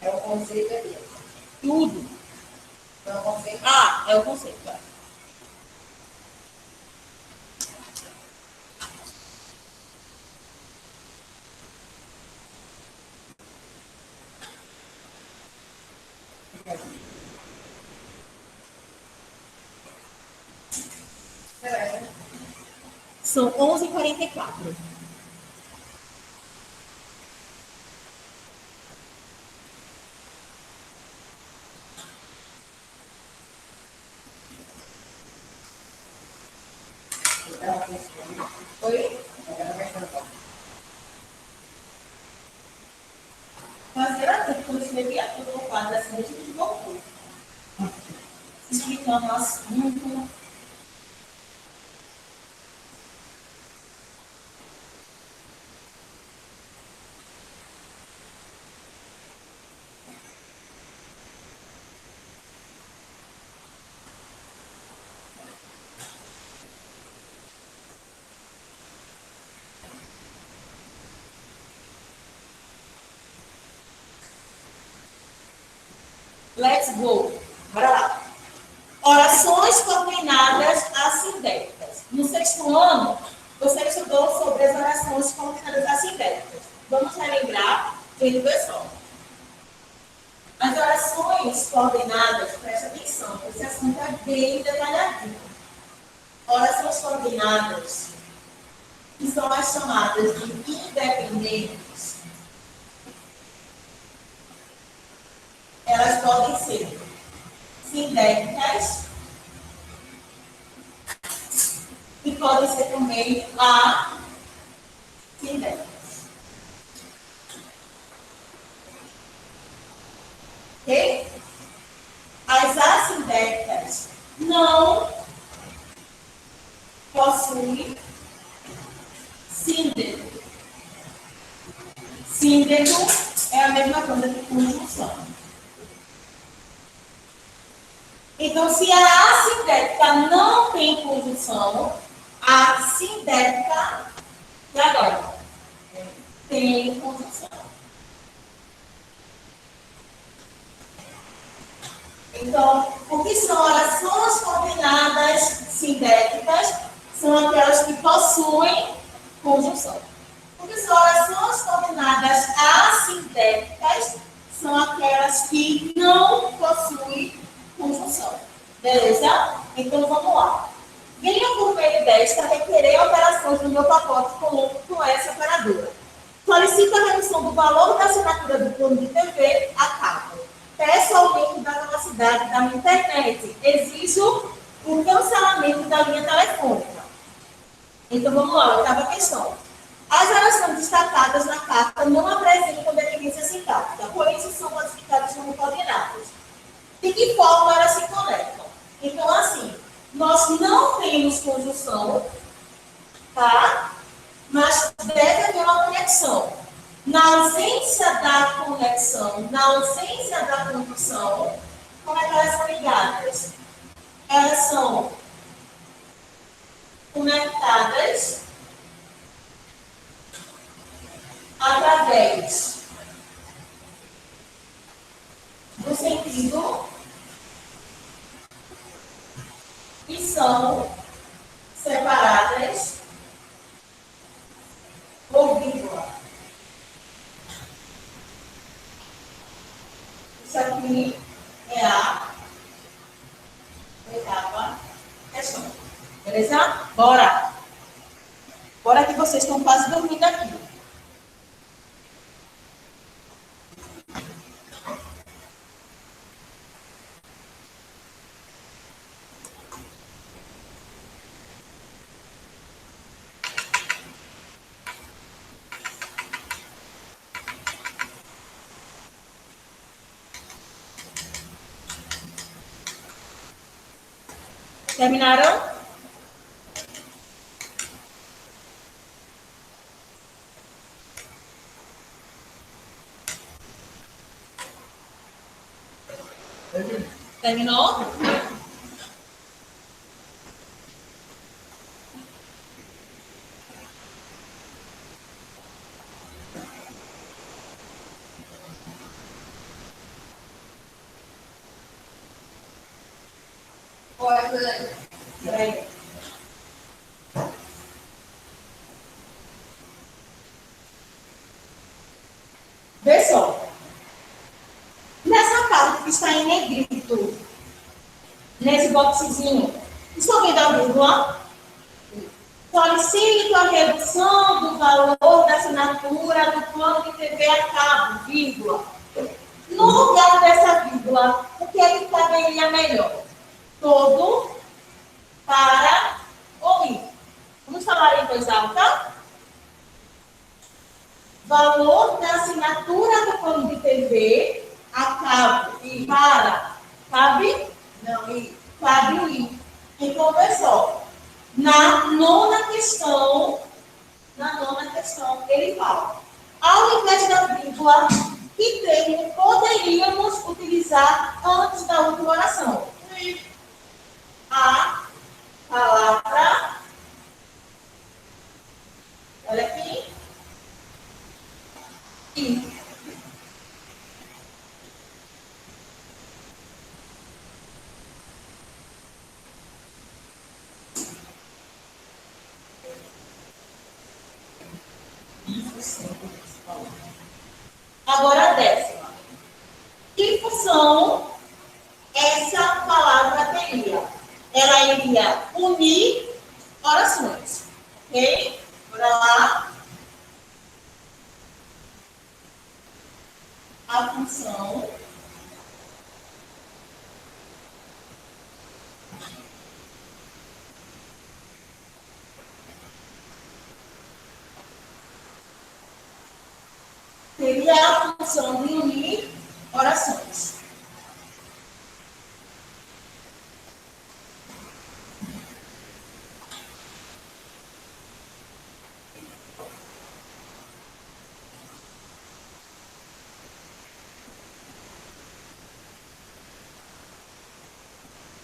É o conceito aqui. Tudo. É o conceito. Ah, é o conceito. É. São 11h44. Oi? Fazer a tudo, quando escrevia tudo no quadro, assim, a gente voltou. Explicando o assunto. Let's go. Bora lá. Orações combinadas assindéticas. No sexto ano, você estudou sobre as orações combinadas assindéticas. Vamos relembrar de pessoal. As orações coordenadas, presta atenção, esse assunto é bem detalhadinho. Orações coordenadas, que são as chamadas de independentes, elas podem ser sindéticas e podem ser também assindéticas. Ok? As assindéticas não possuem síndego. Síndego é a mesma coisa que conjunção. Então, se a assindética não tem conjunção, a sindética, e agora? Tem conjunção. Então, o que são orações combinadas sindéticas? São aquelas que possuem conjunção. O que são orações combinadas assindéticas? São aquelas que não possuem conjunção. Beleza? Então, vamos lá. Ganho por meio desta requerer operações no meu pacote com essa operadora. Solicito a redução do valor da assinatura do plano de TV a cabo. Peço aumento da velocidade da minha internet. Exijo o cancelamento da linha telefônica. Então, vamos lá, oitava questão. As orações destacadas na carta não apresentam dependência sintática, por isso são classificadas como coordenadas. De que forma elas se conectam? Então, assim, nós não temos conjunção, tá? Mas deve haver uma conexão. Na ausência da conexão, na ausência da conjunção, como é que elas são ligadas? Elas são conectadas através do sentido e são separadas por vírgula. Isso aqui é a oitava questão. Beleza? Bora! Bora que vocês estão quase dormindo aqui. Terminaram? Terminou? Peraí. Vê só. Nessa parte que está em negrito, nesse boxezinho, estou vendo a vírgula? Solicito a redução do valor da assinatura do plano de TV a cabo, vírgula. No lugar dessa vírgula, o que é que caberia melhor? Todo para ouvir. Vamos falar em voz alta? Valor da assinatura do plano de TV a cabo e para. Cabe? Não, e cabe o I. Então, pessoal, na nona questão, ele fala, ao invés da vírgula, que termo poderíamos utilizar antes da última oração? A palavra, olha aqui, I. Agora a décima. Que função essa palavra teria? Ela iria unir orações. Ok? Bora lá. A função seria a função de unir orações.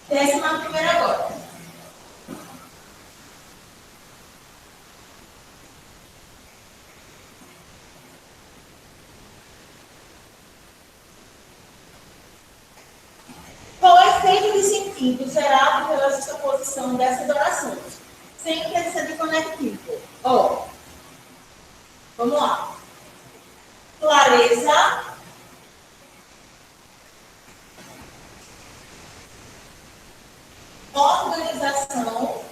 Décima primeira agora. Qual é o efeito de sentido gerado pela justaposição dessas orações? Sem presença de conectivo. Ó, vamos lá. Clareza, organização, não.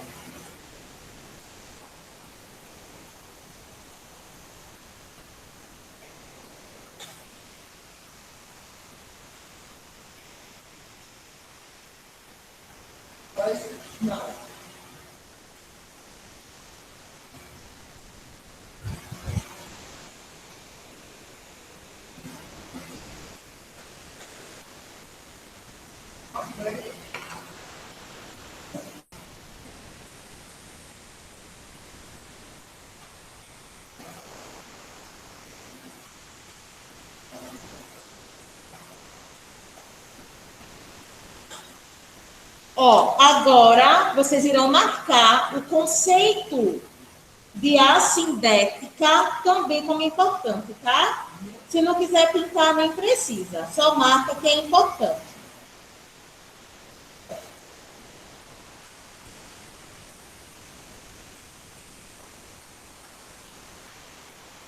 Ó, agora vocês irão marcar o conceito de assindética também como importante, tá? Se não quiser pintar, nem precisa. Só marca que é importante.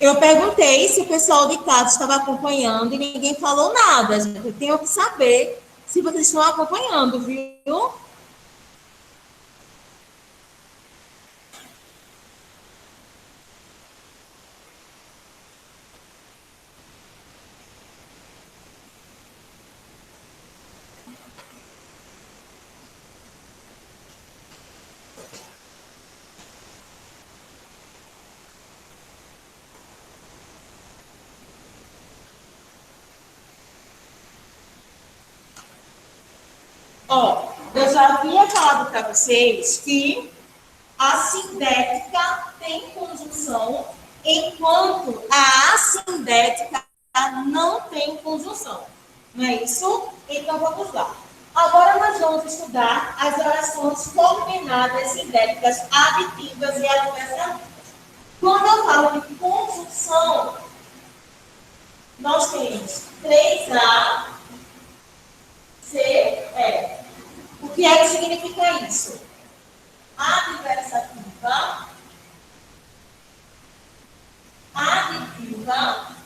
Eu perguntei se o pessoal de casa estava acompanhando e ninguém falou nada. Eu tenho que saber se vocês estão acompanhando, viu? Ó, eu já havia falado para vocês que a sindética tem conjunção, enquanto a assindética não tem conjunção. Não é isso? Então, vamos lá. Agora, nós vamos estudar as orações combinadas sindéticas aditivas e adversativas. Quando eu falo de conjunção, nós temos 3A, C, E. O que é que significa isso? Adversativa, aditiva,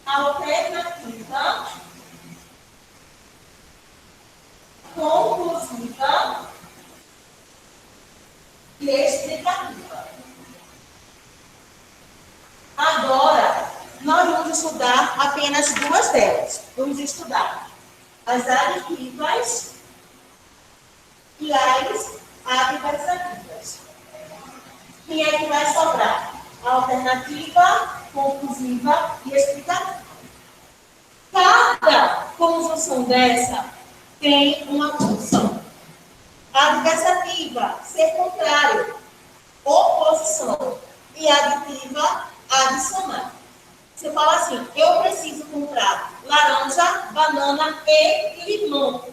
alternativa, conclusiva e explicativa. Agora, nós vamos estudar apenas duas delas. Vamos estudar as aditivas e as adversativas. Quem é que vai sobrar? A alternativa, conclusiva e explicativa. Cada conjunção dessa tem uma função. A adversativa, ser contrário, oposição. E a aditiva, adicionar. Você fala assim, eu preciso comprar laranja, banana e limão.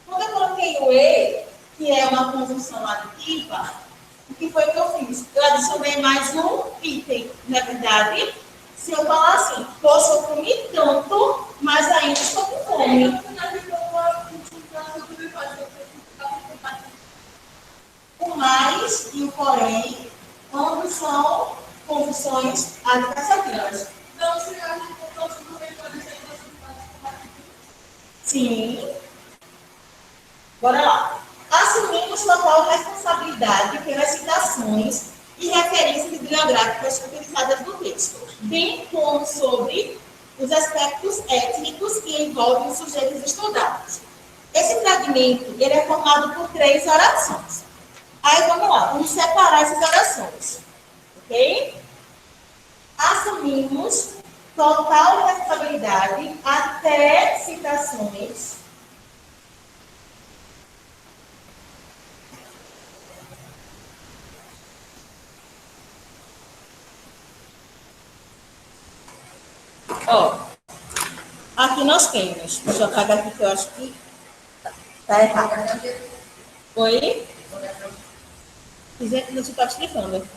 Quando eu coloquei o E, que é uma conjunção aditiva, o que foi que eu fiz? Eu adicionei mais um item. Na verdade, se eu falar assim, poxa, eu comi tanto, mas ainda estou com fome. O mais e o porém, ambos são conjunções adversativas. Então, se a gente for também pode ser Sim. Bora lá. Assumimos total responsabilidade pelas citações e referências bibliográficas utilizadas no texto, bem como sobre os aspectos étnicos que envolvem os sujeitos estudados. Esse fragmento ele é formado por 3 orações. Aí vamos lá, vamos separar essas orações. Ok? Assumimos total responsabilidade até citações aqui nós temos. Deixa eu apagar aqui que eu acho que está errado. Oi? Não se está explicando.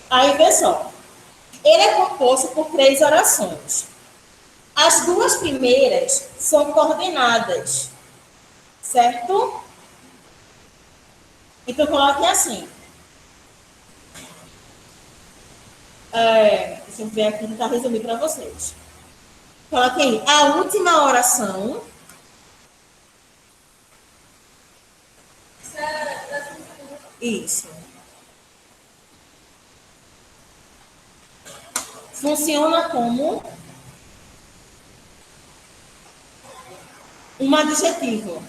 Aí, pessoal, ele é composto por 3 orações. As 2 primeiras são coordenadas, certo? Então, coloquem assim. Deixa eu ver aqui, tentar resumir para vocês. Coloquem a última oração. Isso. Funciona como um adjetivo.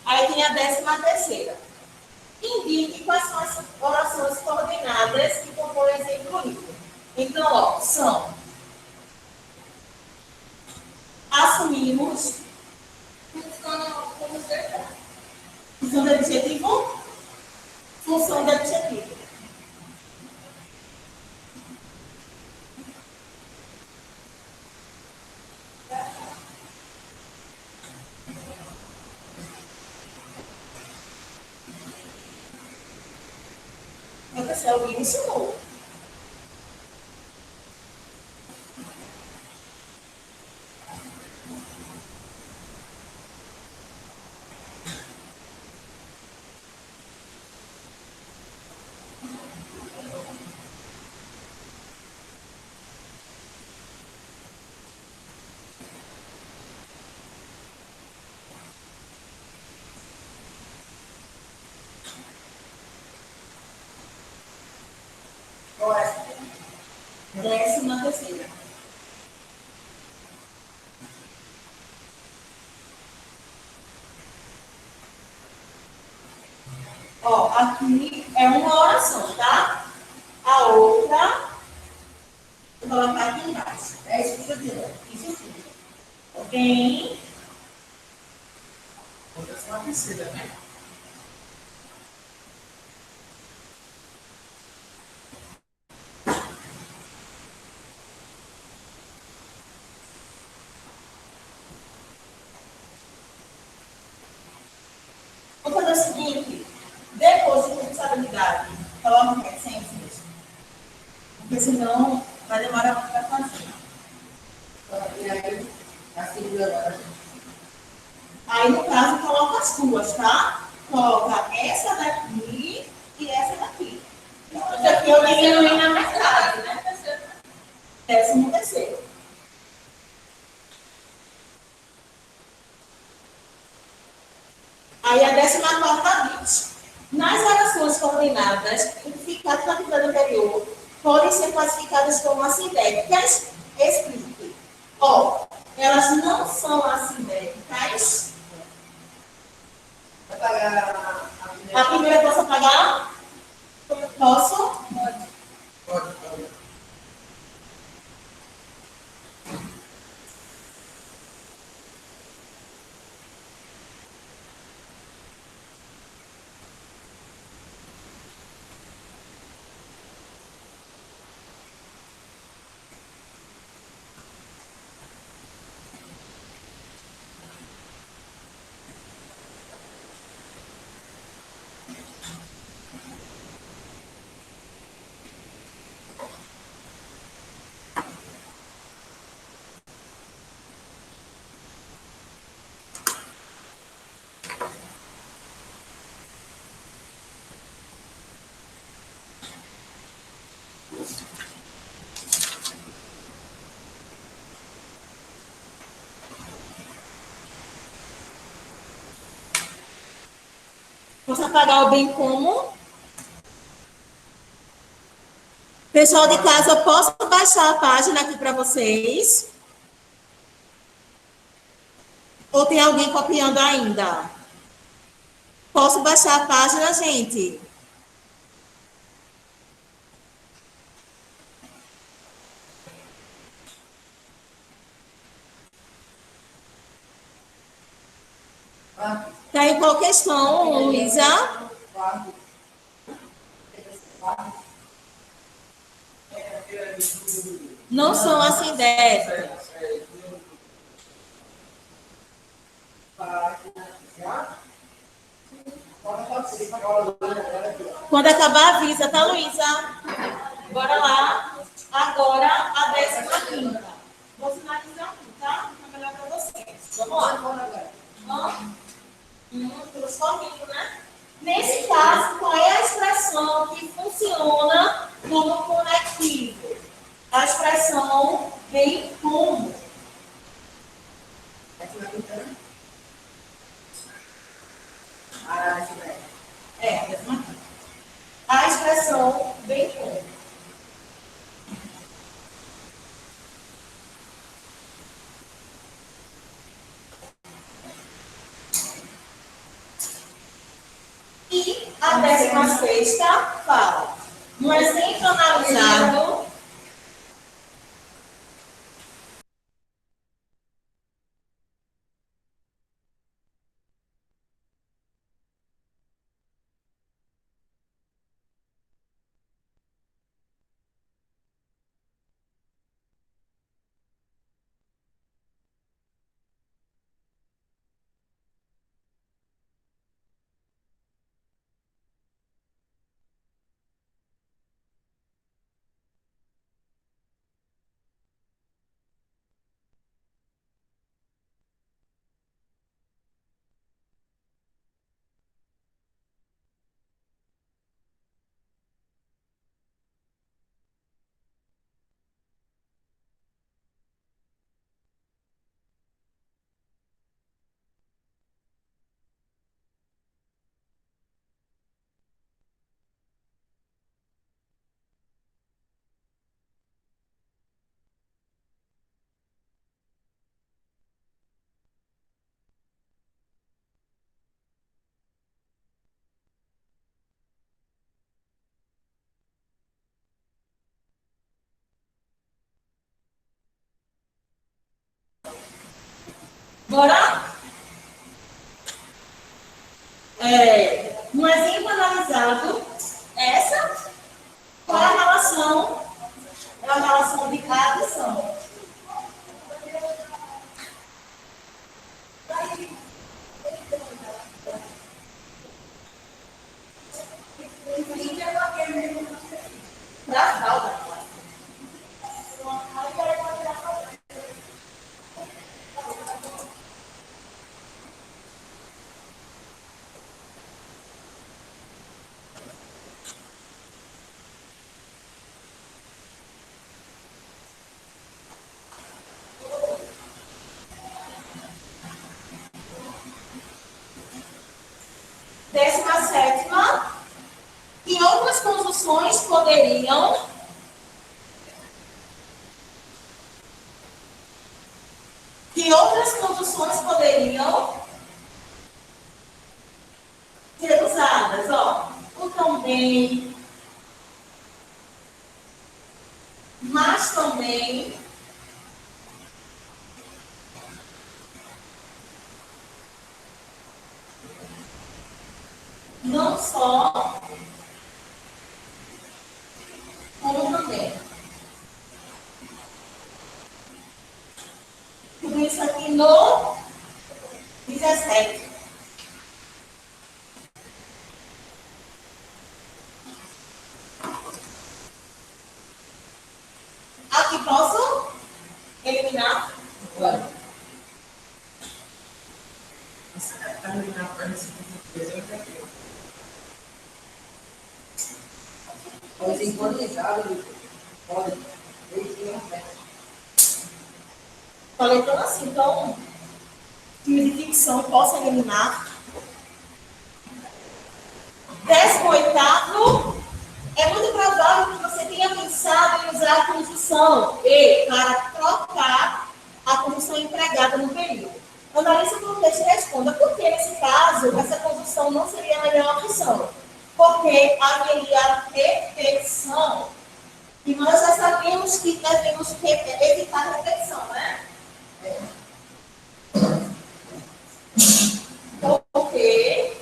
Aí tem a 13ª. Indique quais são as orações coordenadas que compõem o exemplo livre. Então, ó, são: assumimos. Função de adjetivo. Função de adjetivo. Professor, alguém ensinou. Agora, 13ª. Ó, aqui é uma oração, tá? A outra, vou colocar aqui embaixo. É isso que eu digo. Isso aqui. Ok? Acontece na terceira, né? seguinte, depois de responsabilidade, coloca reticências, porque senão vai demorar muito para fazer. E aí, a segunda agora. Aí, no caso, coloca as duas, tá? Coloca essa daqui e essa daqui. Isso aqui eu diminui na metade, né? Décimo terceiro. Aí a 14ª diz: nas relações coordenadas, identificadas na atividade anterior, podem ser classificadas como assindéticas. Explique. Ó, elas não são assindéticas. Vai pagar a A primeira posso apagar? Posso? Pode. Posso apagar o bem como? Pessoal de casa, eu posso baixar a página aqui para vocês? Ou tem alguém copiando ainda? Posso baixar a página, gente? Tá em qual questão, Luísa? quarto. Não são assindéticas. Quando acabar, avisa, tá, Luísa? Bora lá. Agora, a 15ª. Vou finalizar aqui, tá? Fica melhor para vocês. Vamos lá. Transforminho, né? Nesse caso, qual é a expressão que funciona como conectivo? A expressão bem como. A expressão bem como. E a 16ª fala: um exemplo analisado. Bora? Um exemplo analisado, essa, qual é a relação? É a relação de adição. 17ª, que outras conjunções poderiam ser usadas? Ó, o também, mas também, não só, como também. Tudo isso aqui no 17. Aqui posso eliminar? Terminar a página 53, eu entendi. Pode ser sincronizado, pode. Falei então assim, então, time de ficção, posso eliminar. 18º, é muito provável que você tenha pensado em usar a conjunção e para trocar a conjunção empregada no período. Analise o contexto e responda por que, nesse caso, essa conjunção não seria a melhor opção. Porque haveria repetição e nós já sabemos que devemos evitar a repetição, né? Porque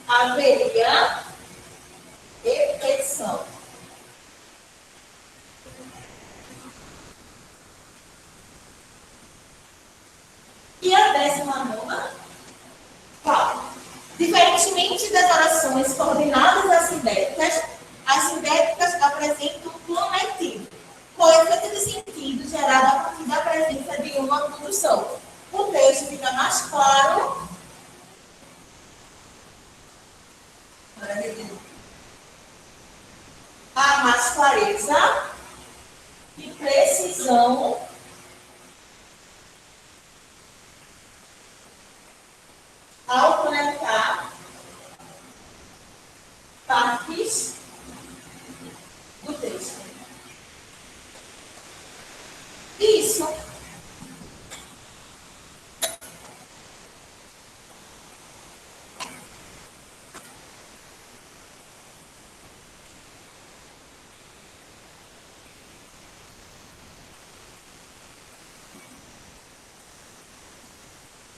haveria repetição. E a 19ª fala: diferentemente das orações coordenadas as sindéticas apresentam um conectivo, com efeito de sentido gerado a partir da presença de uma conjunção. O texto fica mais claro. Há mais clareza e precisão ao conectar partes do texto. Isso.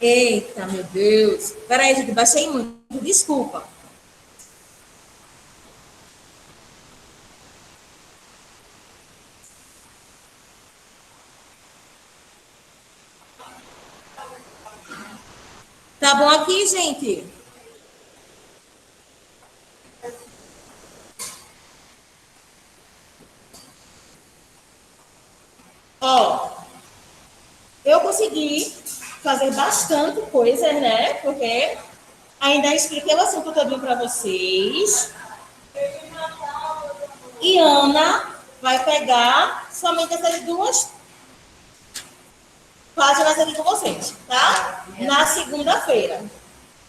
Eita, meu Deus. Peraí, gente, baixei muito. Desculpa. Tá bom aqui, gente? Ó, eu consegui fazer bastante coisa, né? Porque ainda expliquei o assunto todo para vocês. E Ana vai pegar somente essas duas páginas aqui com vocês, tá? Na segunda-feira.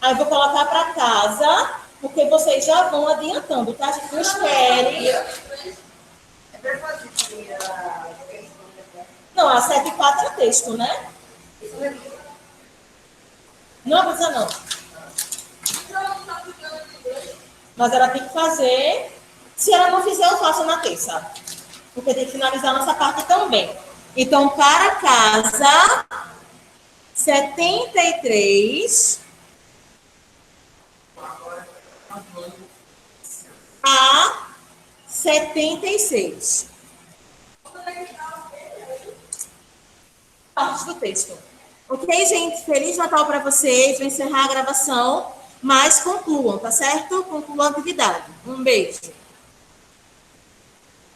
Aí eu vou colocar para casa, porque vocês já vão adiantando, tá? A gente não espere. Não, a 7.4 é texto, né? Não precisa não. Mas ela tem que fazer. Se ela não fizer, eu faço na terça. Porque tem que finalizar a nossa parte também. Então, para casa, 73 a 76. Partes do texto. Ok, gente? Feliz Natal para vocês. Vou encerrar a gravação, mas concluam, tá certo? Concluam a atividade. Um beijo.